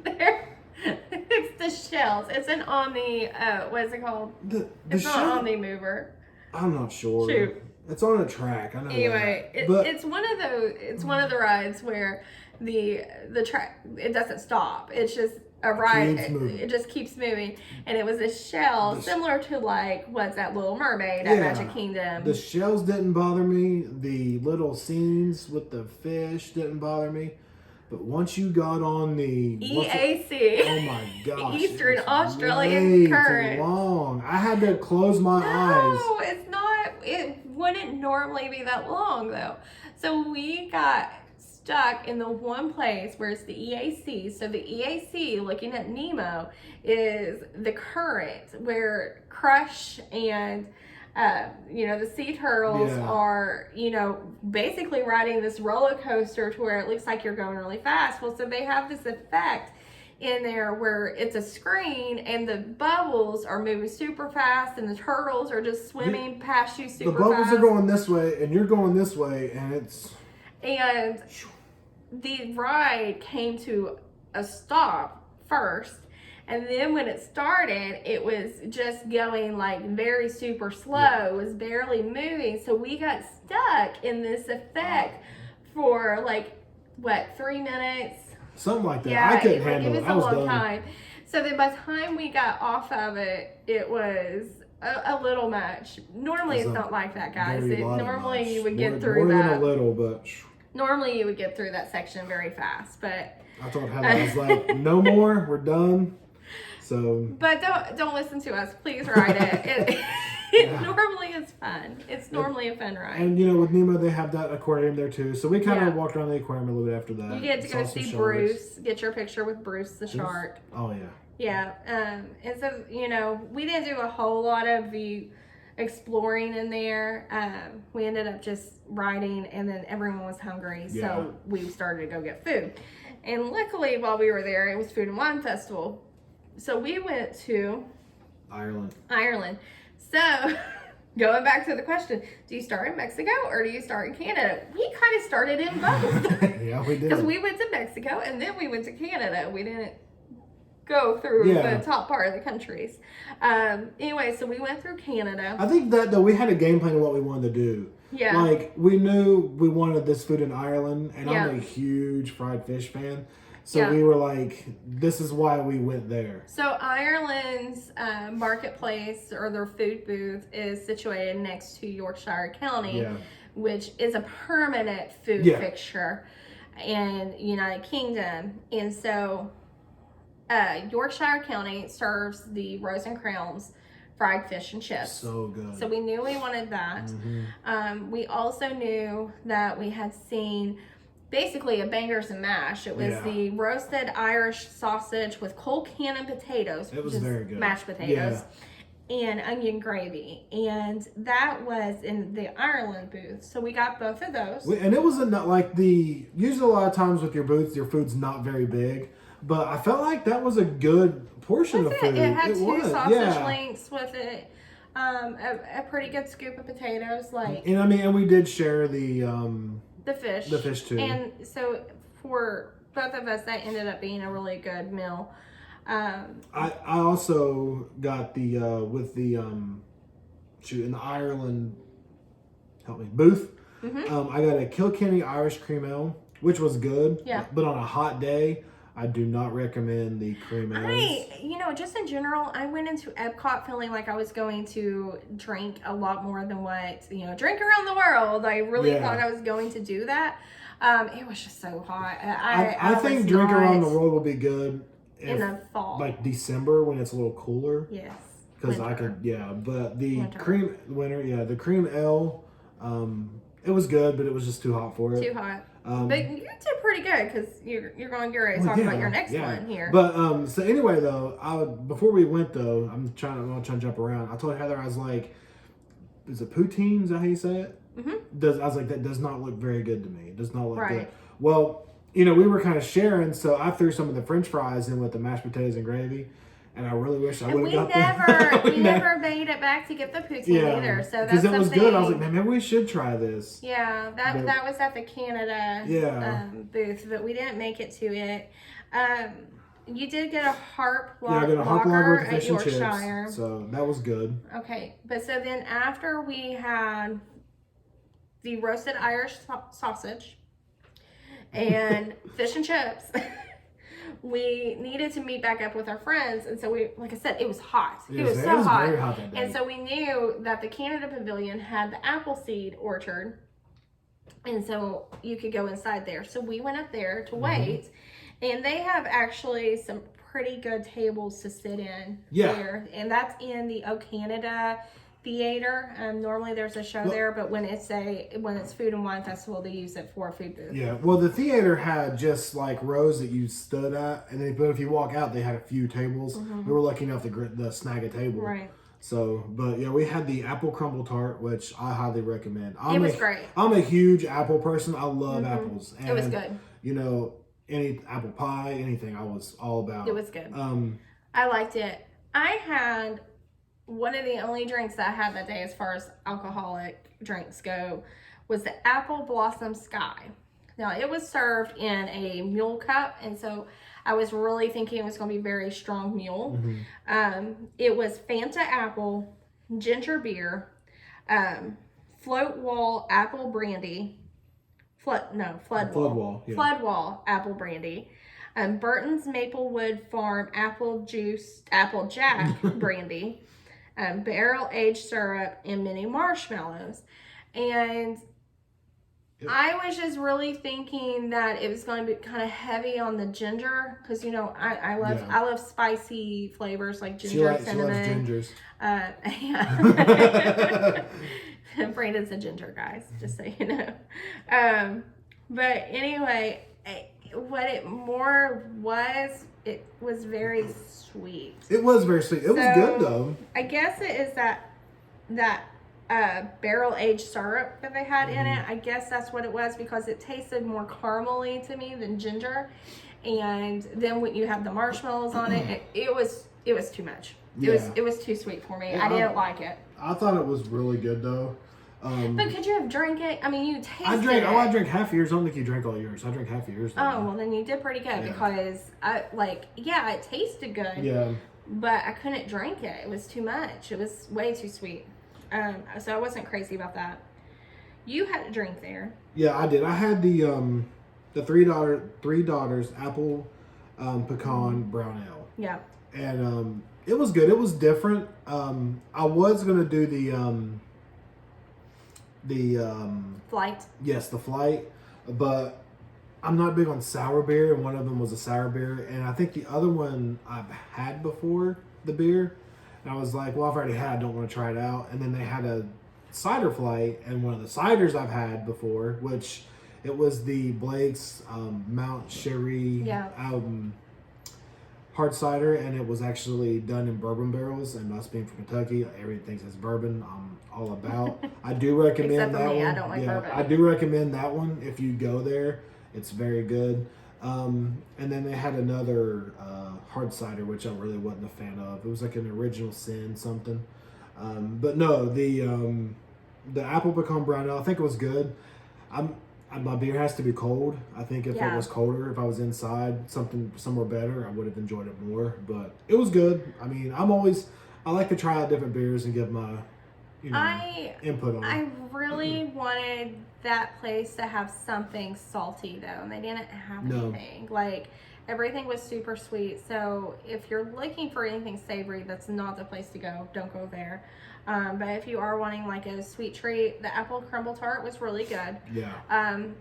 it's the shells. It's an Omni, what is it called? It's not an Omni mover. I'm not sure. Shoot. It's on a track. I know Anyway, that. it's one of those. It's one of the rides where the track, it doesn't stop. It's just a ride. It just keeps moving. And it was a shell similar to like what's that Little Mermaid at Magic Kingdom. The shells didn't bother me. The little scenes with the fish didn't bother me. But once you got on the EAC, oh my gosh, Eastern Australian Current, too long. I had to close my eyes. No, it's not. It wouldn't normally be that long though. So we got stuck in the one place where it's the EAC. So the EAC, looking at Nemo, is the current where Crush and the sea turtles are, basically riding this roller coaster to where it looks like you're going really fast. Well, so they have this effect in there where it's a screen and the bubbles are moving super fast and the turtles are just swimming past you super fast. The bubbles are going this way and you're going this way and the ride came to a stop first. And then when it started, it was just going like very super slow. Yeah. It was barely moving. So we got stuck in this effect for 3 minutes? Something like that. Yeah, I couldn't handle it. It was a long time. So then by the time we got off of it, it was a little much. Normally it's not like that, guys. Normally you would get through that. More than a little, but... Normally you would get through that section very fast, but... I told Heather, I was like, no more, we're done. So... But don't listen to us. Please ride it. It normally is fun. It's normally a fun ride. And, with Nemo, they have that aquarium there, too. So we kind of walked around the aquarium a little bit after that. You get to go see Bruce, get your picture with Bruce the shark. Oh, yeah. Yeah. And so, we didn't do a whole lot of the exploring in there. We ended up just riding, and then everyone was hungry, so we started to go get food. And luckily, while we were there, it was Food and Wine Festival. So we went to... Ireland. So, going back to the question, do you start in Mexico or do you start in Canada? We kind of started in both. Yeah, we did. Because we went to Mexico and then we went to Canada. We didn't go through the top part of the countries. Anyway, so we went through Canada. I think that, though, we had a game plan of what we wanted to do. Yeah. Like, we knew we wanted this food in Ireland, and I'm a huge fried fish fan. So we were like, this is why we went there. So Ireland's marketplace, or their food booth, is situated next to Yorkshire County, which is a permanent food fixture in United Kingdom. And so Yorkshire County serves the Rose and Crown's fried fish and chips. So good. So we knew we wanted that. Mm-hmm. We also knew that we had seen basically a bangers and mash. It was the roasted Irish sausage with cold cannon potatoes. It was very good. Mashed potatoes. And onion gravy. And that was in the Ireland booth. So we got both of those. And it wasn't usually a lot of times with your booths, your food's not very big. But I felt like that was a good portion of food. It had two sausage links with it. A pretty good scoop of potatoes. And we did share the fish. The fish too. And so for both of us, that ended up being a really good meal. I also got the with the in the Ireland booth. Mm-hmm. I got a Kilkenny Irish Creme Ale, which was good. Yeah. But on a hot day, I do not recommend the Creme Ale. Just in general, I went into Epcot feeling like I was going to drink a lot more than what, drink around the world. I really thought I was going to do that. It was just so hot. I think drink around the world will be good in the fall. Like December when it's a little cooler. Yes. Because but the the Creme Ale, it was good, but it was just too hot for it. Too hot. But you did pretty good because you're going to get ready to talk about your next one here. But so anyway, though, before we went though, I'm trying to jump around. I told Heather, I was like, "Is it poutine? Is that how you say it?" Mm-hmm. I was like, "That does not look very good to me. It does not look good." Well, we were kind of sharing, so I threw some of the French fries in with the mashed potatoes and gravy, and I really wish I And would have got that. we never made it back to get the poutine either. So that's because it was something, good. I was like, man, maybe we should try this. Yeah, that was at the Canada booth, but we didn't make it to it. You did get a harp I got a harp lager with the fish and Yorkshire. chips, so that was good. Okay, but so then after we had the roasted Irish sausage and fish and chips, we needed to meet back up with our friends, and so we, like I said, it was hot. It was so hot. Very hot that day. And so we knew that the Canada Pavilion had the Appleseed orchard, and so you could go inside there. So we went up there to wait, and they have actually some pretty good tables to sit in there, and that's in the O Canada Theater. Normally there's a show there, but when it's Food and Wine Festival, they use it for a food booth. Yeah, well, the theater had just like rows that you stood at, and then but if you walk out, they had a few tables. We were lucky enough to snag a table. Right. So, but yeah, we had the apple crumble tart, which I highly recommend. It was great. I'm a huge apple person. I love apples. And, it was good. You know, any apple pie, anything, I was all about. It was good. I liked it. I had one of the only drinks that I had that day, as far as alcoholic drinks go, was the Apple Blossom Sky. Now, it was served in a mule cup, and so I was really thinking it was going to be very strong mule. It was Fanta apple, ginger beer, float wall apple brandy, flood wall apple brandy, Burton's Maplewood Farm apple jack brandy, barrel aged syrup, and mini marshmallows. And I was just really thinking that it was going to be kind of heavy on the ginger, because you know I love spicy flavors like ginger, cinnamon. She loves gingers. Brandon's a ginger, guys, just so you know. But anyway, what it more was, it was very sweet. It was very sweet. It was good though. I guess it is that barrel aged syrup that they had in it. I guess that's what it was, because it tasted more caramely to me than ginger. And then when you have the marshmallows on it, it was too much. It was too sweet for me. I didn't like it. I thought it was really good though. But could you have drank it? I mean, you tasted it. I drank half of yours. I don't think you drank all yours. I drank half of yours. Oh, well then you did pretty good, because it tasted good. Yeah. But I couldn't drink it. It was too much. It was way too sweet. So I wasn't crazy about that. You had a drink there. Yeah, I did. I had the three daughters apple pecan brown ale. Yeah. And it was good. It was different. I was gonna do the flight. Yes, the flight. But I'm not big on sour beer, and one of them was a sour beer, and I think the other one I've had before, the beer. And I was like, well, I've already had, I don't want to try it out. And then they had a cider flight, and one of the ciders I've had before, which it was the Blake's Mount Sherry hard cider, and it was actually done in bourbon barrels. And us being from Kentucky, everything says bourbon. I'm all about. I do recommend that one. I don't like bourbon. I do recommend that one if you go there. It's very good. And then they had another hard cider, which I really wasn't a fan of. It was like an Original Sin something. But no, the apple pecan brown ale, I think it was good. My beer has to be cold. I think if it was colder, if I was inside somewhere better, I would have enjoyed it more. But it was good. I mean, I like to try out different beers and give my input on it. I really wanted that place to have something salty though, and they didn't have anything. Like, everything was super sweet. So if you're looking for anything savory, that's not the place to go. Don't go there. But if you are wanting like a sweet treat, the apple crumble tart was really good. Yeah.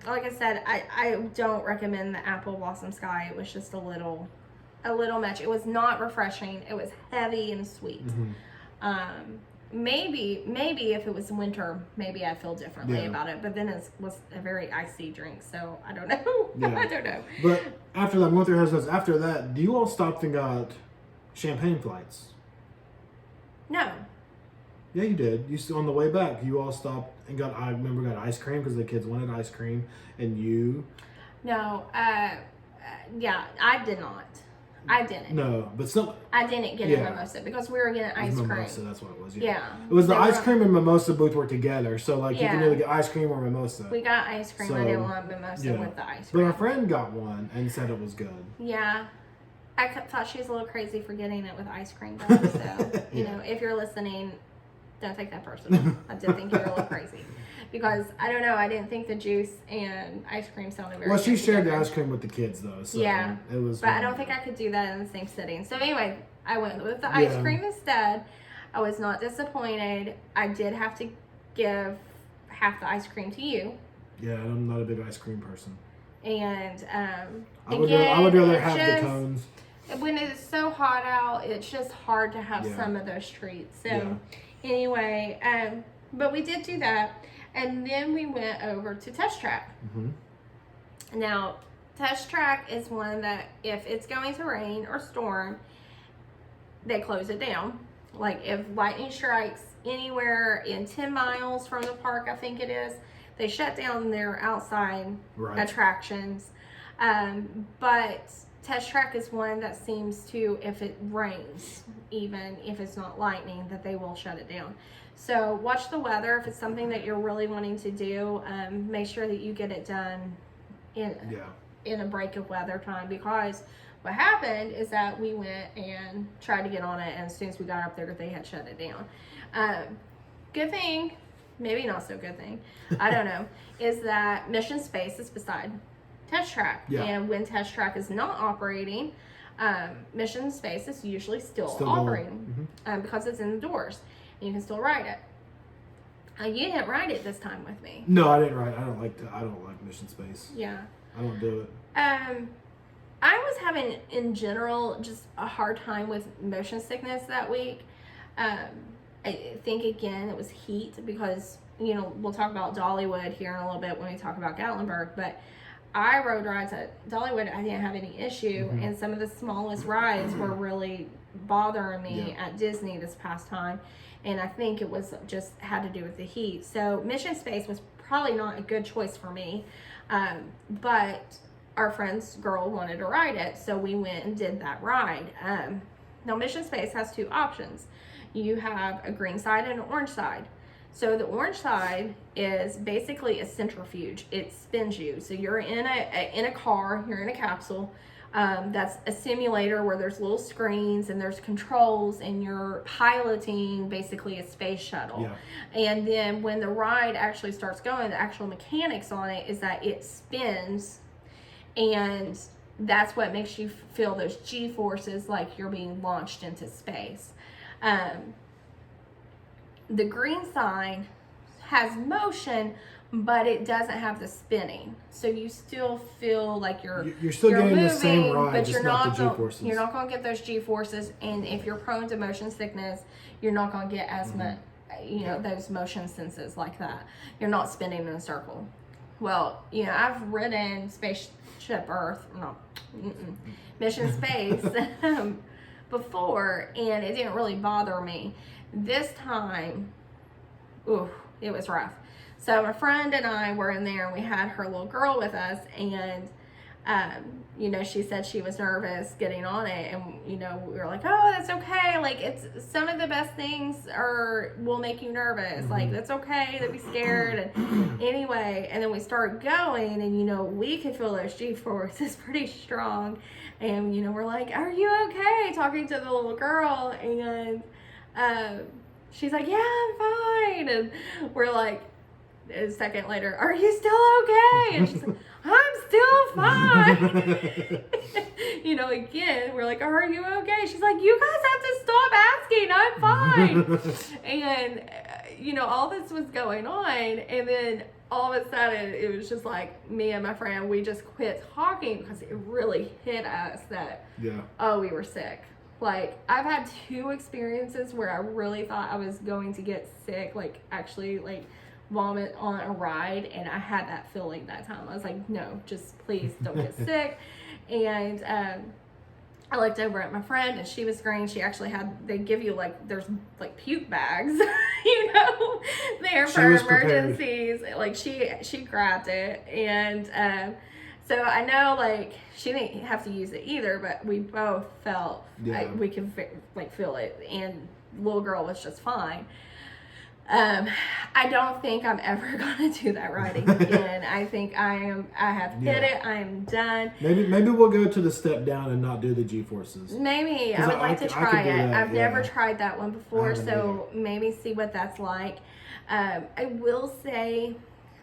Like I said, I don't recommend the Apple Blossom Sky. It was just a little much. It was not refreshing. It was heavy and sweet. Maybe if it was winter, maybe I feel differently about it. But then it was a very icy drink, so I don't know. I don't know. But after that, went through houses. After that, do you all stopped and got champagne flights? No. Yeah, you did. On the way back, you all stopped and got ice cream because the kids wanted ice cream, and you. No. Yeah, I did not. I didn't. No, but some. I didn't get a mimosa because we were getting ice cream. Mimosa, that's what it was. Yeah. It was the ice cream and mimosa booth were together, so like you can either get ice cream or mimosa. We got ice cream. I didn't want mimosa with the ice cream. But our friend got one and said it was good. Yeah. I thought she was a little crazy for getting it with ice cream though. So, you know, if you're listening, don't take that personal. I did think you were a little crazy. Because, I don't know, I didn't think the juice and ice cream sounded very good. Well, she shared the ice cream with the kids, though. So yeah. It was. But I don't think I could do that in the same sitting. So, anyway, I went with the ice cream instead. I was not disappointed. I did have to give half the ice cream to you. Yeah, I'm not a big ice cream person. And, I would rather have the cones. When it's so hot out, it's just hard to have some of those treats. So, anyway, but we did do that. And then we went over to Test Track. Mm-hmm. Now, Test Track is one that if it's going to rain or storm, they close it down. Like if lightning strikes anywhere in 10 miles from the park, I think it is, they shut down their outside attractions. But Test Track is one that seems to, if it rains, even if it's not lightning, that they will shut it down. So watch the weather. If it's something that you're really wanting to do, make sure that you get it done in a break of weather time, because what happened is that we went and tried to get on it, and as soon as we got up there, they had shut it down. Good thing, maybe not so good thing, I don't know, is that Mission Space is beside Test Track. Yeah. And when Test Track is not operating, Mission Space is usually still operating because it's in the doors. You can still ride it. You didn't ride it this time with me. No, I didn't ride. I don't like Mission Space. Yeah. I don't do it. I was having, in general, just a hard time with motion sickness that week. I think, again, it was heat because, you know, we'll talk about Dollywood here in a little bit when we talk about Gatlinburg, but I rode rides at Dollywood. I didn't have any issue, and some of the smallest rides were really bothering me at Disney this past time. And I think it was just had to do with the heat. So Mission Space was probably not a good choice for me. But our friend's girl wanted to ride it. So we went and did that ride. Now Mission Space has two options. You have a green side and an orange side. So the orange side is basically a centrifuge. It spins you. So you're in a car, you're in a capsule. That's a simulator where there's little screens and there's controls, and you're piloting basically a space shuttle. Yeah. And then when the ride actually starts going, the actual mechanics on it is that it spins, and that's what makes you feel those G-forces like you're being launched into space. The green side has motion, but it doesn't have the spinning, so you still feel like you're still getting moving, the same ride, but you're not the G-forces. You're not going to get those G-forces, and if you're prone to motion sickness, you're not going to get as much, you know, those motion senses like that. You're not spinning in a circle. Well, you know, I've ridden Spaceship Earth, Mission Space before, and it didn't really bother me. This time, it was rough. So my friend and I were in there, and we had her little girl with us, and you know, she said she was nervous getting on it, and you know, we were like, oh, that's okay, like it's some of the best things will make you nervous, like that's okay to be scared. And anyway, and then we started going, and you know, we could feel those G-forces pretty strong, and you know, we're like, are you okay, talking to the little girl, and she's like, yeah, I'm fine, and we're like, a second later, are you still okay? And she's like, I'm still fine. You know, again, we're like, are you okay? She's like, you guys have to stop asking, I'm fine. And, you know, all this was going on, and then all of a sudden, it was just like, me and my friend, we just quit talking because it really hit us that, we were sick. Like, I've had 2 experiences where I really thought I was going to get sick, like, actually, like, vomit on a ride, and I had that feeling that time. I was like, no, just please don't get sick. And I looked over at my friend, and she was green. She actually they give you there's puke bags, you know, there for emergencies. Prepared. Like she grabbed it, and So I know, like, she didn't have to use it either, but we both felt like we could like feel it, and little girl was just fine. I don't think I'm ever gonna do that riding again. I think I have hit it. I am done. Maybe we'll go to the step down and not do the G-forces. Maybe I would like to try it. I've never tried that one before, so maybe see what that's like. I will say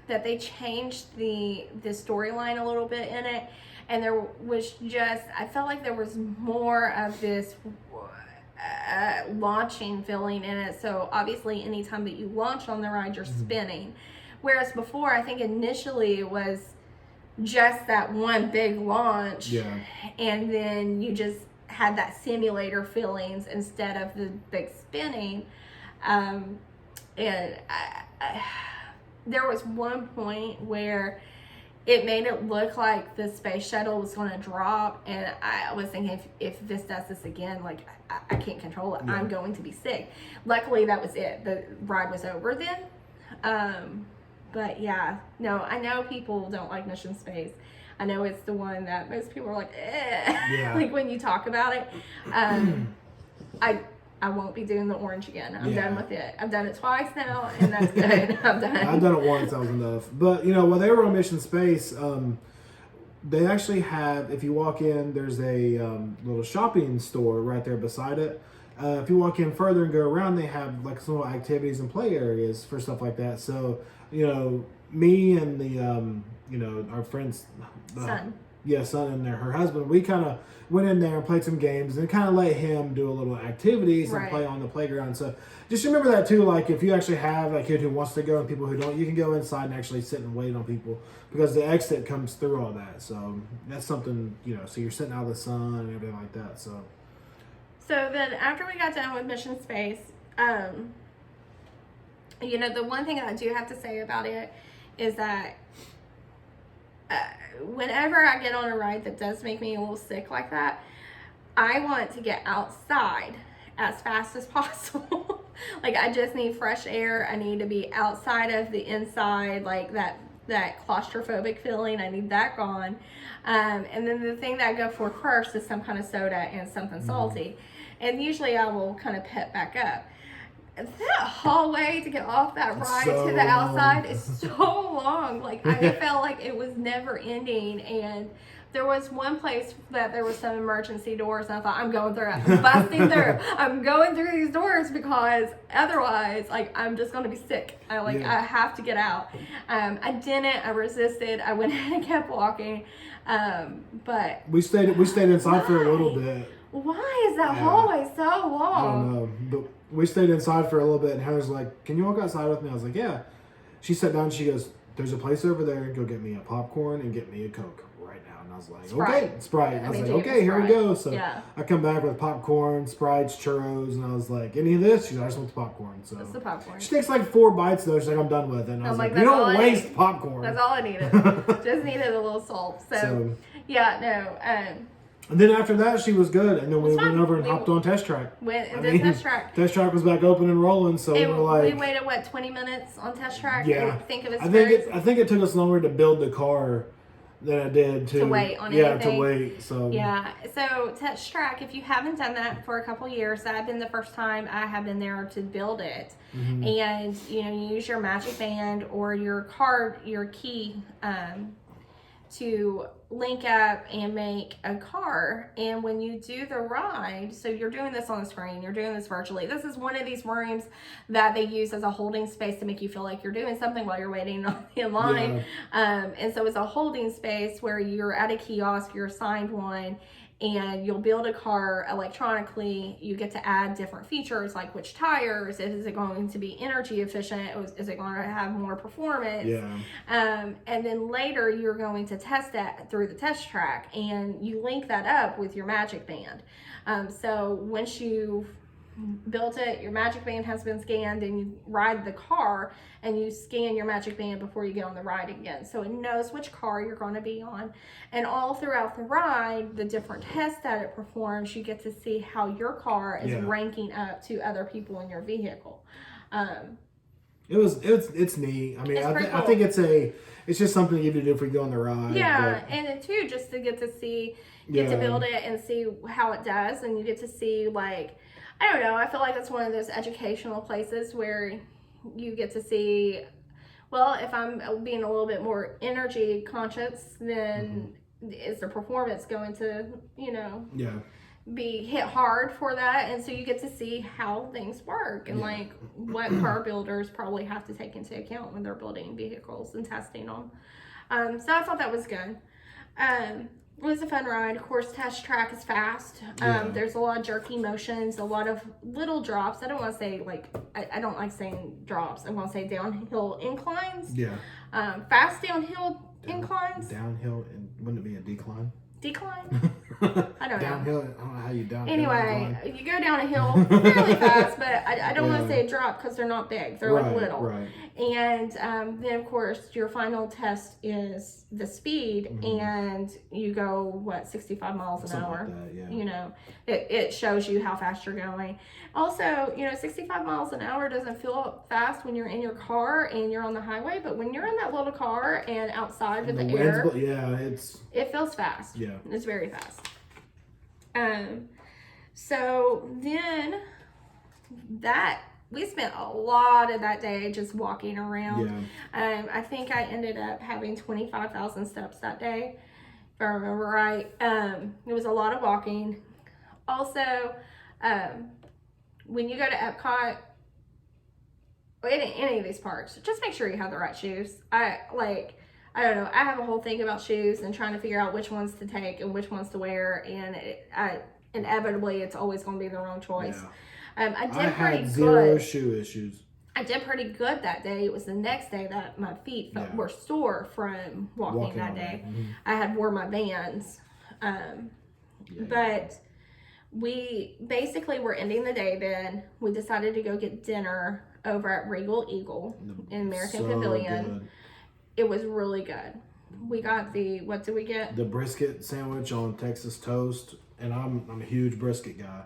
that they changed the storyline a little bit in it, and there was just, I felt like there was more of this launching feeling in it. So obviously anytime that you launch on the ride, you're spinning, whereas before I think initially it was just that one big launch, and then you just had that simulator feelings instead of the big spinning. And there was one point where it made it look like the space shuttle was going to drop, and I was thinking, if this does this again, like, I can't control it. I'm going to be sick. Luckily, that was it. The ride was over then. But yeah, no, I know people don't like Mission Space. I know it's the one that most people are like, like when you talk about it. I won't be doing the orange again. I'm done with it. I've done it twice now, and that's good. I'm done. I've done it once. That was enough. But, you know, when they were on Mission Space, they actually have, if you walk in, there's a little shopping store right there beside it. If you walk in further and go around, they have, like, some little activities and play areas for stuff like that. So, you know, me and the, you know, our friend's son. Son and her husband, we kind of went in there and played some games and kind of let him do a little activities and play on the playground. So just remember that too, like if you actually have a kid who wants to go and people who don't, you can go inside and actually sit and wait on people because the exit comes through all that. So that's something, you know, so you're sitting out of the sun and everything like that. So then after we got done with Mission Space, you know, the one thing I do have to say about it is that whenever I get on a ride that does make me a little sick like that, I want to get outside as fast as possible. Like, I just need fresh air. I need to be outside of the inside, like that claustrophobic feeling. I need that gone. And then the thing that I go for first is some kind of soda and something salty. And usually I will kind of pet back up. That hallway to get off that ride to the outside is so long. Like, I felt like it was never ending. And there was one place that there was some emergency doors, and I thought, I'm going through it. I'm busting through. I'm going through these doors because otherwise, like, I'm just going to be sick. I have to get out. I didn't. I resisted. I went ahead and kept walking. But we stayed inside for a little bit. Why is that hallway so long? I don't know, but we stayed inside for a little bit, and Heather's like, can you walk outside with me? I was like, yeah. She sat down and she goes, there's a place over there. Go get me a popcorn and get me a Coke right now. And I was like, okay, Sprite. I was like, okay, here we go. So I come back with popcorn, Sprites, churros, and I was like, any of this? She's like, I just want the popcorn. So it's the popcorn. She takes like 4 bites though. She's like, I'm done with it. And I was like, you don't waste popcorn. That's all I needed. Just needed a little salt. So yeah, no. And then after that, she was good. And then we went over and hopped on Test Track. Test Track. Test Track was back open and rolling, so we were like... We waited, 20 minutes on Test Track? Yeah. I think I think it took us longer to build the car than it did to wait on anything. Yeah, to wait. So yeah. So Test Track, if you haven't done that for a couple years, that had been the first time I have been there to build it. Mm-hmm. And, you know, you use your Magic Band or your card, your key, to link up and make a car. And when you do the ride, so you're doing this on the screen, you're doing this virtually. This is one of these rooms that they use as a holding space to make you feel like you're doing something while you're waiting in line. Yeah. And so it's a holding space where you're at a kiosk, you're assigned one, and you'll build a car electronically. You get to add different features like which tires, is it going to be energy efficient, is it going to have more performance? Yeah. And then later you're going to test that through the Test Track, and you link that up with your Magic Band. So once you've built it, your Magic Band has been scanned, and you ride the car and you scan your Magic Band before you get on the ride again. So it knows which car you're going to be on. And all throughout the ride, the different tests that it performs, you get to see how your car is ranking up to other people in your vehicle. It's neat. I mean, It's pretty I cool. think it's just something you to do if you go on the ride. Yeah, but, and then too, just to get to build it and see how it does, and you get to see, like, I don't know, I feel like it's one of those educational places where you get to see, well, if I'm being a little bit more energy conscious, then is the performance going to, yeah. be hit hard for that? And so you get to see how things work and like what car builders probably have to take into account when they're building vehicles and testing them. So I thought that was good. It was a fun ride. Of course, Test Track is fast. There's a lot of jerky motions, a lot of little drops. I don't want to say I don't like saying drops. I want to say downhill inclines. Yeah. Fast downhill inclines. Downhill, and wouldn't it be a decline? Decline? I don't know. Downhill, I don't know how you downhill. Anyway, you go down a hill fairly fast, but I don't want to say a drop because they're not big. They're like little. Right. And then, of course, your final test is the speed, and you go, 65 miles an Something hour. like that, yeah. It shows you how fast you're going. Also, 65 miles an hour doesn't feel fast when you're in your car and you're on the highway, but when you're in that little car and outside with the air, it feels fast. Yeah. It's very fast. So then we spent a lot of that day just walking around. Yeah. I think I ended up having 25,000 steps that day, if I remember right. It was a lot of walking. Also, when you go to Epcot, or any of these parks, just make sure you have the right shoes. I don't know. I have a whole thing about shoes and trying to figure out which ones to take and which ones to wear, and inevitably it's always going to be the wrong choice. Yeah. I had zero shoe issues. I did pretty good that day. It was the next day that my feet were sore from walking that day. I had wore my Vans, but we basically were ending the day. Then we decided to go get dinner over at Regal Eagle in American Pavilion. Good. It was really good. We got what did we get? The brisket sandwich on Texas toast, and I'm a huge brisket guy.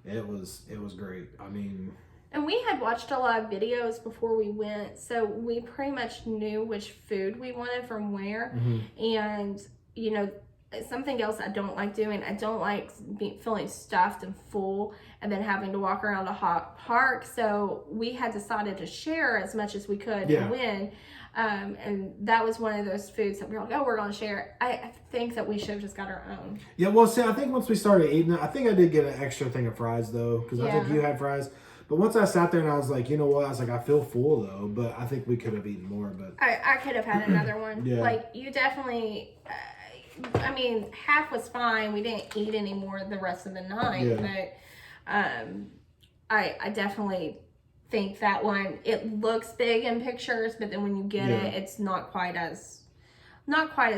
It was great. I mean, and we had watched a lot of videos before we went, so we pretty much knew which food we wanted from where. And something else I don't like doing, I don't like feeling stuffed and full and then having to walk around a hot park. So we had decided to share as much as we could and win. And that was one of those foods that we were like, oh, we're going to share. I think that we should have just got our own. Yeah, well, see, I think once we started eating it, I think I did get an extra thing of fries, though, because I think you had fries. But once I sat there and I was like, you know what? I was like, I feel full, though, but I think we could have eaten more. But I could have had another one. Yeah. Like, you definitely... I mean, half was fine. We didn't eat any more the rest of the night, but I definitely think that one, it looks big in pictures, but then when you get it, it's not quite as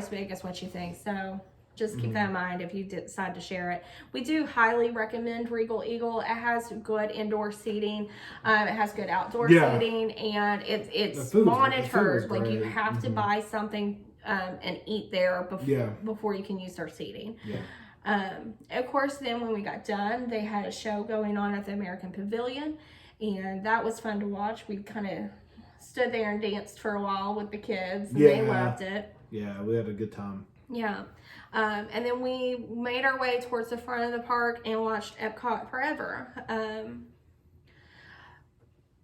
big as what you think. So just keep that in mind if you decide to share it. We do highly recommend Regal Eagle. It has good indoor seating. It has good outdoor seating, and it's monitored. Like, you have to buy something and eat there before you can use their seating. Of course, then when we got done, they had a show going on at the American Pavilion, and that was fun to watch. We kind of stood there and danced for a while with the kids, and they loved it. Yeah, we had a good time. Yeah. And then we made our way towards the front of the park and watched Epcot Forever.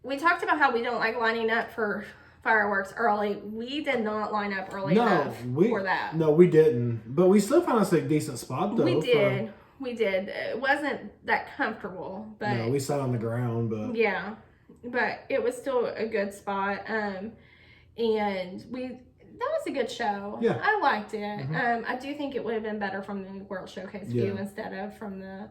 We talked about how we don't like lining up for fireworks early. We did not line up early enough for that. No, we didn't. But we still found us a decent spot, though. We did. We did. It wasn't that comfortable, but no, we sat on the ground, but yeah, but it was still a good spot. And that was a good show. Yeah, I liked it. I do think it would have been better from the World Showcase view instead of from the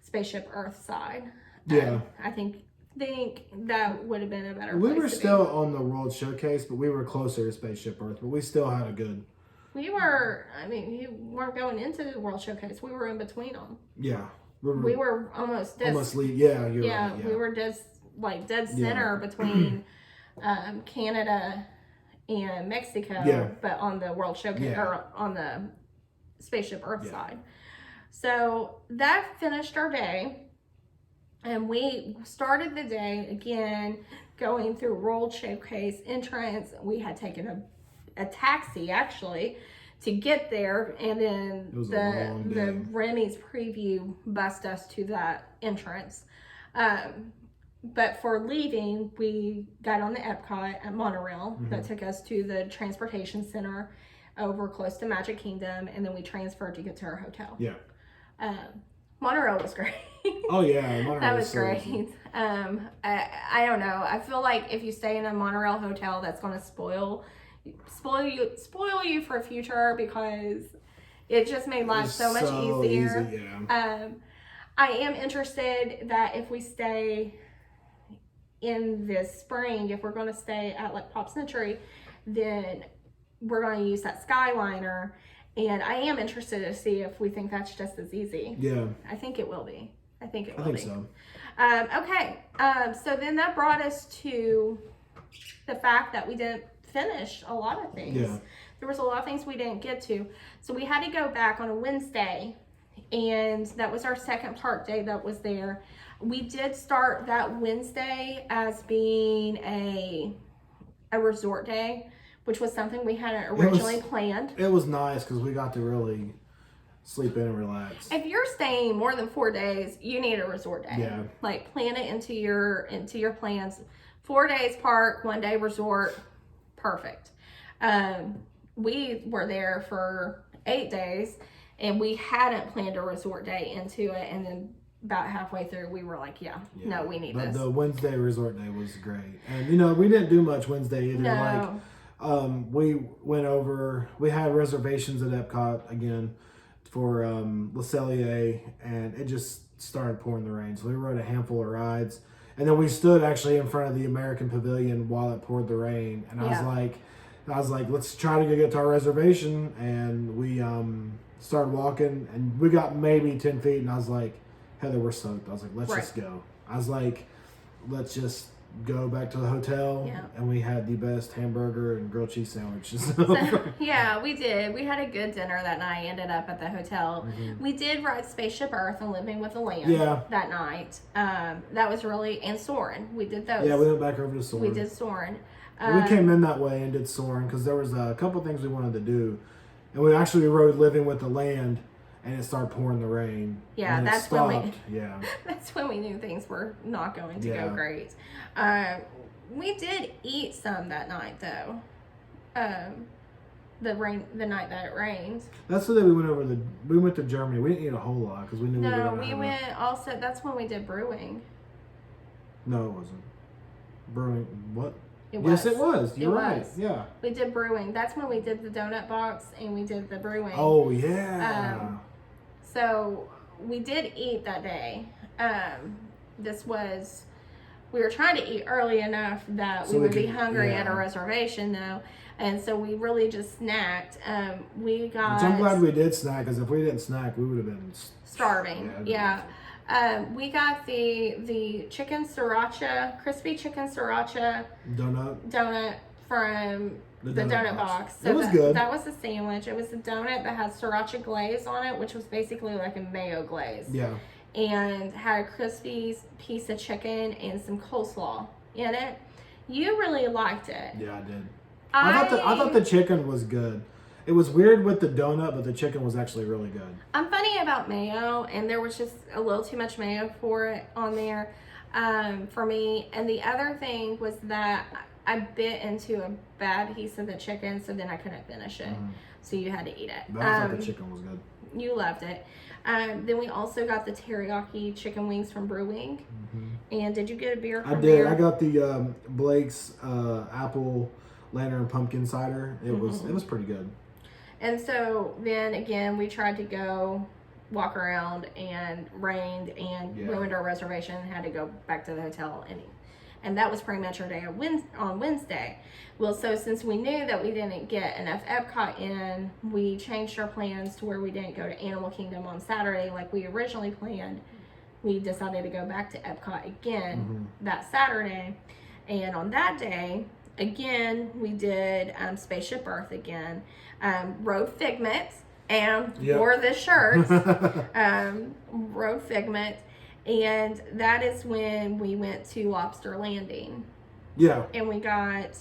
Spaceship Earth side. Yeah, I think that would have been a better place. We were still on the World Showcase, but we were closer to Spaceship Earth, but we still had a good... We weren't going into the World Showcase. We were in between them. Yeah. We were almost dead. Yeah, we were dead center between Canada and Mexico, but on the World Showcase, or on the Spaceship Earth side. So that finished our day. And we started the day again going through World Showcase entrance. We had taken a taxi actually to get there, and then the Remy's preview bussed us to that entrance. But for leaving, we got on the Epcot at monorail that took us to the transportation center over close to Magic Kingdom, and then we transferred to get to our hotel. Yeah. Monorail was great. Oh yeah, monorail that was great. I don't know. I feel like if you stay in a monorail hotel, that's going to spoil you for future, because it just made life so much easier. Easy, yeah. I am interested that if we stay in this spring, if we're going to stay at like Pop Century, then we're going to use that Skyliner. And I am interested to see if we think that's just as easy. Yeah. I think it will be. I think so. Okay. So then that brought us to the fact that we didn't finish a lot of things. Yeah. There was a lot of things we didn't get to. So we had to go back on a Wednesday, and that was our second park day that was there. We did start that Wednesday as being a resort day, which was something we hadn't originally planned. It was nice because we got to really sleep in and relax. If you're staying more than 4 days, you need a resort day. Yeah. Like, plan it into your plans. 4 days park, 1 day resort, perfect. We were there for 8 days, and we hadn't planned a resort day into it, and then about halfway through, we were like, no, we need this. The Wednesday resort day was great. And, we didn't do much Wednesday either. No. We went over, we had reservations at Epcot again for Le Cellier, and it just started pouring the rain. So we rode a handful of rides. And then we stood actually in front of the American Pavilion while it poured the rain. And I was like, let's try to go get to our reservation. And we started walking, and we got maybe 10 feet. And I was like, Heather, we're soaked. I was like, let's just go. I was like, let's just go back to the hotel. Yeah. And we had the best hamburger and grilled cheese sandwiches. Yeah, we did. We had a good dinner that night. Ended up at the hotel. We did ride Spaceship Earth and Living with the Land that night. That was really, and Soarin'. We did those. Yeah, we went back over to Soarin'. We did Soarin'. We came in that way and did Soarin' because there was a couple things we wanted to do. And we actually rode Living with the Land, and it started pouring the rain. Yeah, that's stopped. That's when we knew things were not going to go great. We did eat some that night though. The night that it rained. That's the day we went to Germany. We didn't eat a whole lot because we knew we went also. That's when we did brewing. No, it wasn't. Brewing what? Yes, it was. You're right. Yeah. We did brewing. That's when we did the donut box and we did the brewing. Oh yeah. So we did eat that day. We were trying to eat early enough that we would be hungry at a reservation though. And so we really just snacked. Which I'm glad we did snack, because if we didn't snack, we would have been starving. Yeah. We got the chicken sriracha, crispy chicken sriracha donut from the donut box. So it was good. That was a sandwich. It was a donut that had sriracha glaze on it, which was basically like a mayo glaze. Yeah. And had a crispy piece of chicken and some coleslaw in it. You really liked it. Yeah, I did. I thought the chicken was good. It was weird with the donut, but the chicken was actually really good. I'm funny about mayo, and there was just a little too much mayo for it on there for me. And the other thing was that I bit into a bad piece of the chicken, so then I couldn't finish it. So you had to eat it. But I thought the chicken was good. You loved it. Then we also got the teriyaki chicken wings from Brewing. And did you get a beer from there? I got the Blake's apple lantern pumpkin cider. It was pretty good. And so then again, we tried to go walk around, and rained and ruined our reservation, and had to go back to the hotel. And that was pretty much our day on Wednesday. Well, so since we knew that we didn't get enough Epcot in, we changed our plans to where we didn't go to Animal Kingdom on Saturday like we originally planned. We decided to go back to Epcot again that Saturday. And on that day, again, we did Spaceship Earth again. Rode Figment and wore the shirts. Rode Figment. And that is when we went to Lobster Landing. Yeah. And we got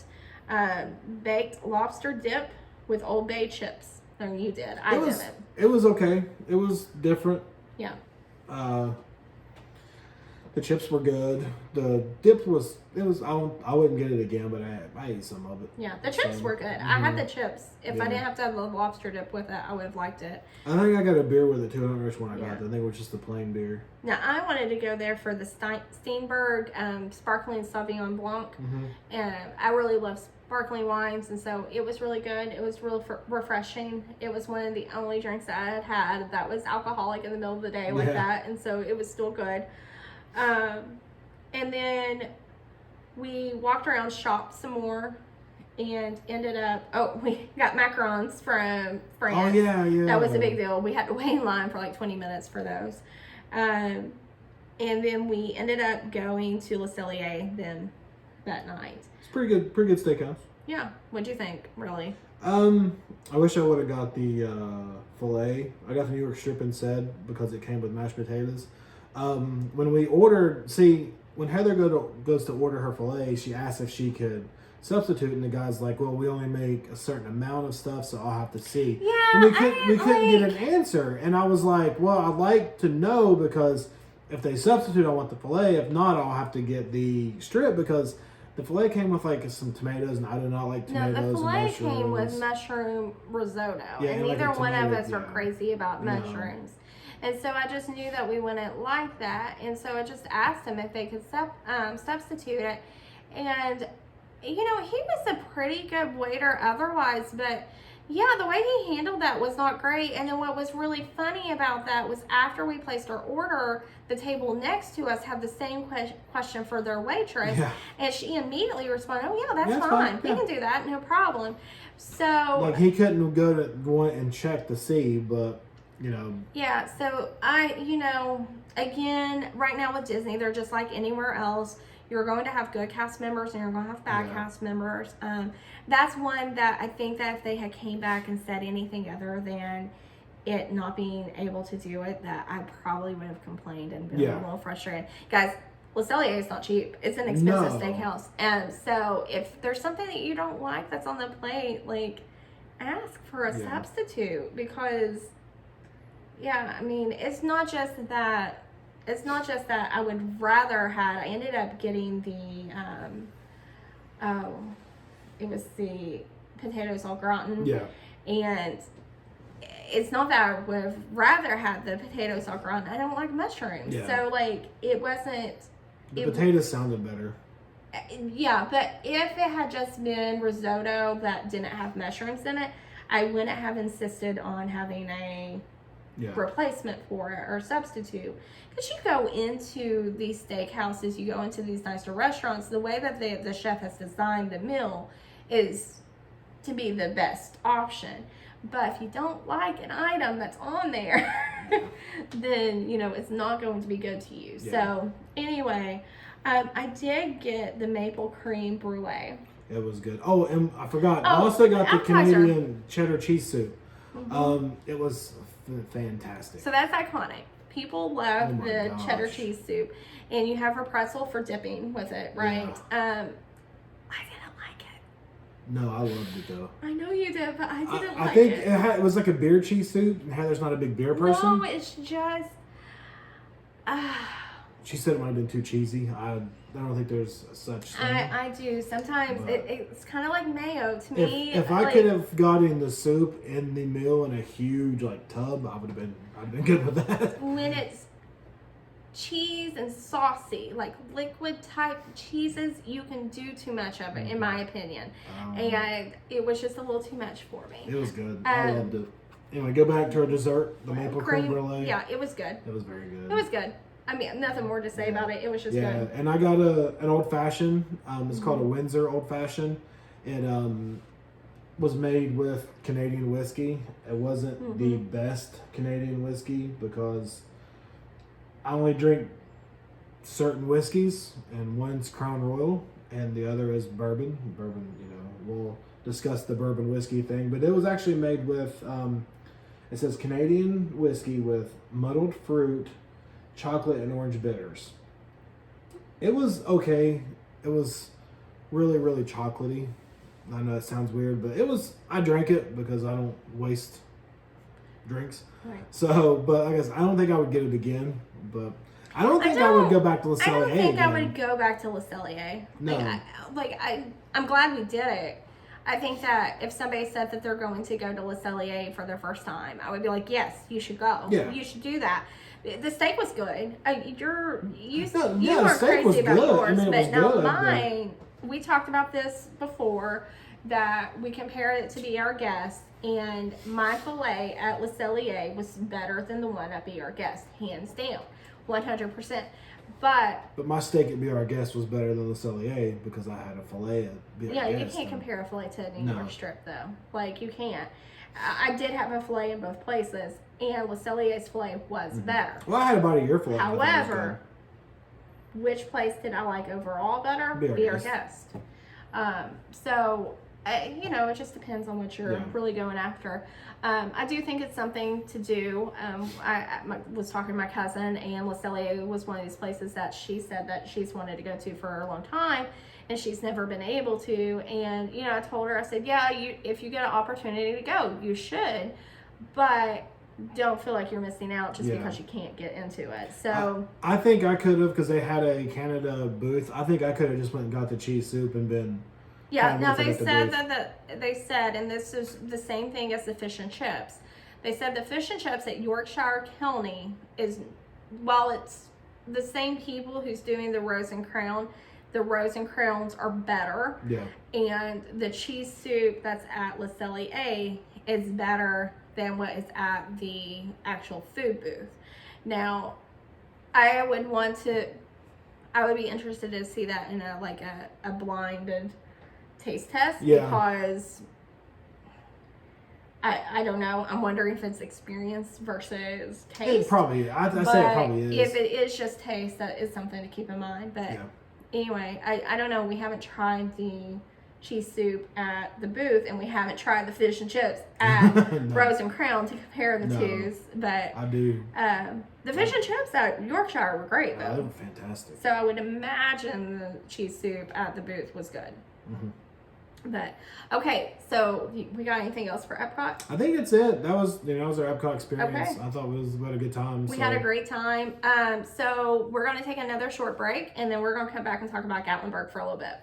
baked lobster dip with Old Bay chips. No, you did. I didn't. It was okay. It was different. Yeah. The chips were good. The dip was. I wouldn't get it again, but I ate some of it. Yeah, the chips were good. I had the chips. If I didn't have to have the lobster dip with it, I would have liked it. I think I got a beer with it too. I don't know which one I got. I think it was just the plain beer. Now I wanted to go there for the Steinberg sparkling Sauvignon Blanc, and I really love sparkling wines, and so it was really good. It was real refreshing. It was one of the only drinks that I had that was alcoholic in the middle of the day like that, and so it was still good. And then we walked around, shopped some more, and ended up, we got macarons from France. Oh, yeah. That was a big deal. We had to wait in line for like 20 minutes for those. And then we ended up going to Le Cellier then that night. It's pretty good steakhouse. Yeah. What'd you think, really? I wish I would have got the filet. I got the New York strip instead because it came with mashed potatoes. When we ordered, when Heather goes to order her filet, she asked if she could substitute, and the guy's like, well, we only make a certain amount of stuff, so I'll have to see. Yeah, and we couldn't get an answer, and I was like, well, I'd like to know, because if they substitute, I want the filet. If not, I'll have to get the strip, because the filet came with like some tomatoes, and I do not like tomatoes. No, the filet and mushrooms. came with mushroom risotto, Yeah, and like neither a one of tomato, us are crazy about mushrooms. And so I just knew that we wouldn't like that. And so I just asked him if they could substitute it. And, he was a pretty good waiter otherwise. But, yeah, the way he handled that was not great. And then what was really funny about that was after we placed our order, the table next to us had the same question for their waitress. Yeah. And she immediately responded, oh, yeah, that's fine. We can do that. No problem. So. Like, he couldn't go and check to see, but. Yeah, so again, right now with Disney, they're just like anywhere else. You're going to have good cast members and you're going to have bad cast members. That's one that I think that if they had came back and said anything other than it not being able to do it, that I probably would have complained and been a little frustrated. Guys, Le Cellier is not cheap. It's an expensive steakhouse. And so if there's something that you don't like that's on the plate, like, ask for a substitute, because... Yeah, I mean, it's not just that I would rather I ended up getting the, it was the potatoes au gratin. Yeah. And it's not that I would have rather had the potatoes au gratin. I don't like mushrooms. Yeah. So, like, it wasn't. The potatoes sounded better. Yeah, but if it had just been risotto that didn't have mushrooms in it, I wouldn't have insisted on having a replacement for it or substitute. Because you go into these steakhouses, you go into these nicer restaurants, the way that the chef has designed the meal is to be the best option. But if you don't like an item that's on there, then, it's not going to be good to you. Yeah. So, anyway, I did get the maple cream brulee. It was good. Oh, and I forgot. I also got the Canadian cheddar cheese soup. Mm-hmm. It was fantastic. So that's iconic. People love the cheddar cheese soup, and you have a pretzel for dipping with it, right? Yeah. I didn't like it. No, I loved it though. I know you did, but I didn't like it. I think it was like a beer cheese soup, and Heather's not a big beer person. No, it's just. She said it might have been too cheesy. I don't think there's such thing. I do. Sometimes it's kind of like mayo to me. If I could have gotten the soup in the meal in a huge tub, I'd have been good with that. When it's cheese and saucy, like liquid type cheeses, you can do too much of it, in my opinion. And it was just a little too much for me. It was good. I loved it. Anyway, go back to our dessert, the maple creme brulee. Yeah, it was good. It was very good. It was good. I mean, nothing more to say about it. It was just good. Yeah, and I got an old fashioned. It's called a Windsor old fashioned. It was made with Canadian whiskey. It wasn't the best Canadian whiskey because I only drink certain whiskeys, and one's Crown Royal, and the other is bourbon. Bourbon, we'll discuss the bourbon whiskey thing, but it was actually made with. It says Canadian whiskey with muddled fruit, chocolate and orange bitters. It was okay. It was really, really chocolatey. I know that sounds weird, but I drank it because I don't waste drinks. Right. So, but I guess I don't think I would get it again. But I don't think I would go back to Le Cellier I don't think again. I would go back to Le Cellier. No. I'm glad we did it. I think that if somebody said that they're going to go to Le Cellier for their first time, I would be like, yes, you should go. Yeah. You should do that. The steak was good. You the weren't steak was crazy about good. yours, I mean, it but was now good, mine. We talked about this before, that we compared it to Be Our Guest, and my filet at Le Cellier was better than the one at Be Our Guest, hands down, 100%. But my steak at Be Our Guest was better than Le Cellier because I had a filet at Be Our Guest. yeah, you can't compare a filet to a New York strip, though. Like, you can't. I did have a filet in both places, and Le Cellier's filet was better. Well, I had a bite of your filet. However, which place did I like overall better? Be Our Guest. So, it just depends on what you're really going after. I do think it's something to do. I was talking to my cousin, and Le Cellier was one of these places that she said that she's wanted to go to for a long time, and she's never been able to. And, I told her, I said, yeah, if you get an opportunity to go, you should, but don't feel like you're missing out just because you can't get into it. So I think I could have, because they had a Canada booth. I think I could have just went and got the cheese soup and been. Yeah, now they said and this is the same thing as the fish and chips. They said the fish and chips at Yorkshire County is, while it's the same people who's doing the Rose and Crown, the Rose and Crowns are better. Yeah. And the cheese soup that's at Le Cellier is better than what is at the actual food booth. Now, I would be interested to see that in a blinded taste test, because I don't know. I'm wondering if it's experience versus taste. It probably, I say it probably is. If it is just taste, that is something to keep in mind. But anyway, I don't know. We haven't tried the cheese soup at the booth, and we haven't tried the fish and chips at Rose and Crown to compare the twos. But I do. The fish and chips at Yorkshire were great, though. They were fantastic. So I would imagine the cheese soup at the booth was good. Mm-hmm. But okay, so we got anything else for Epcot? I think that's it. That was our Epcot experience. Okay. I thought it was about a good time. We had a great time. So we're going to take another short break, and then we're going to come back and talk about Gatlinburg for a little bit.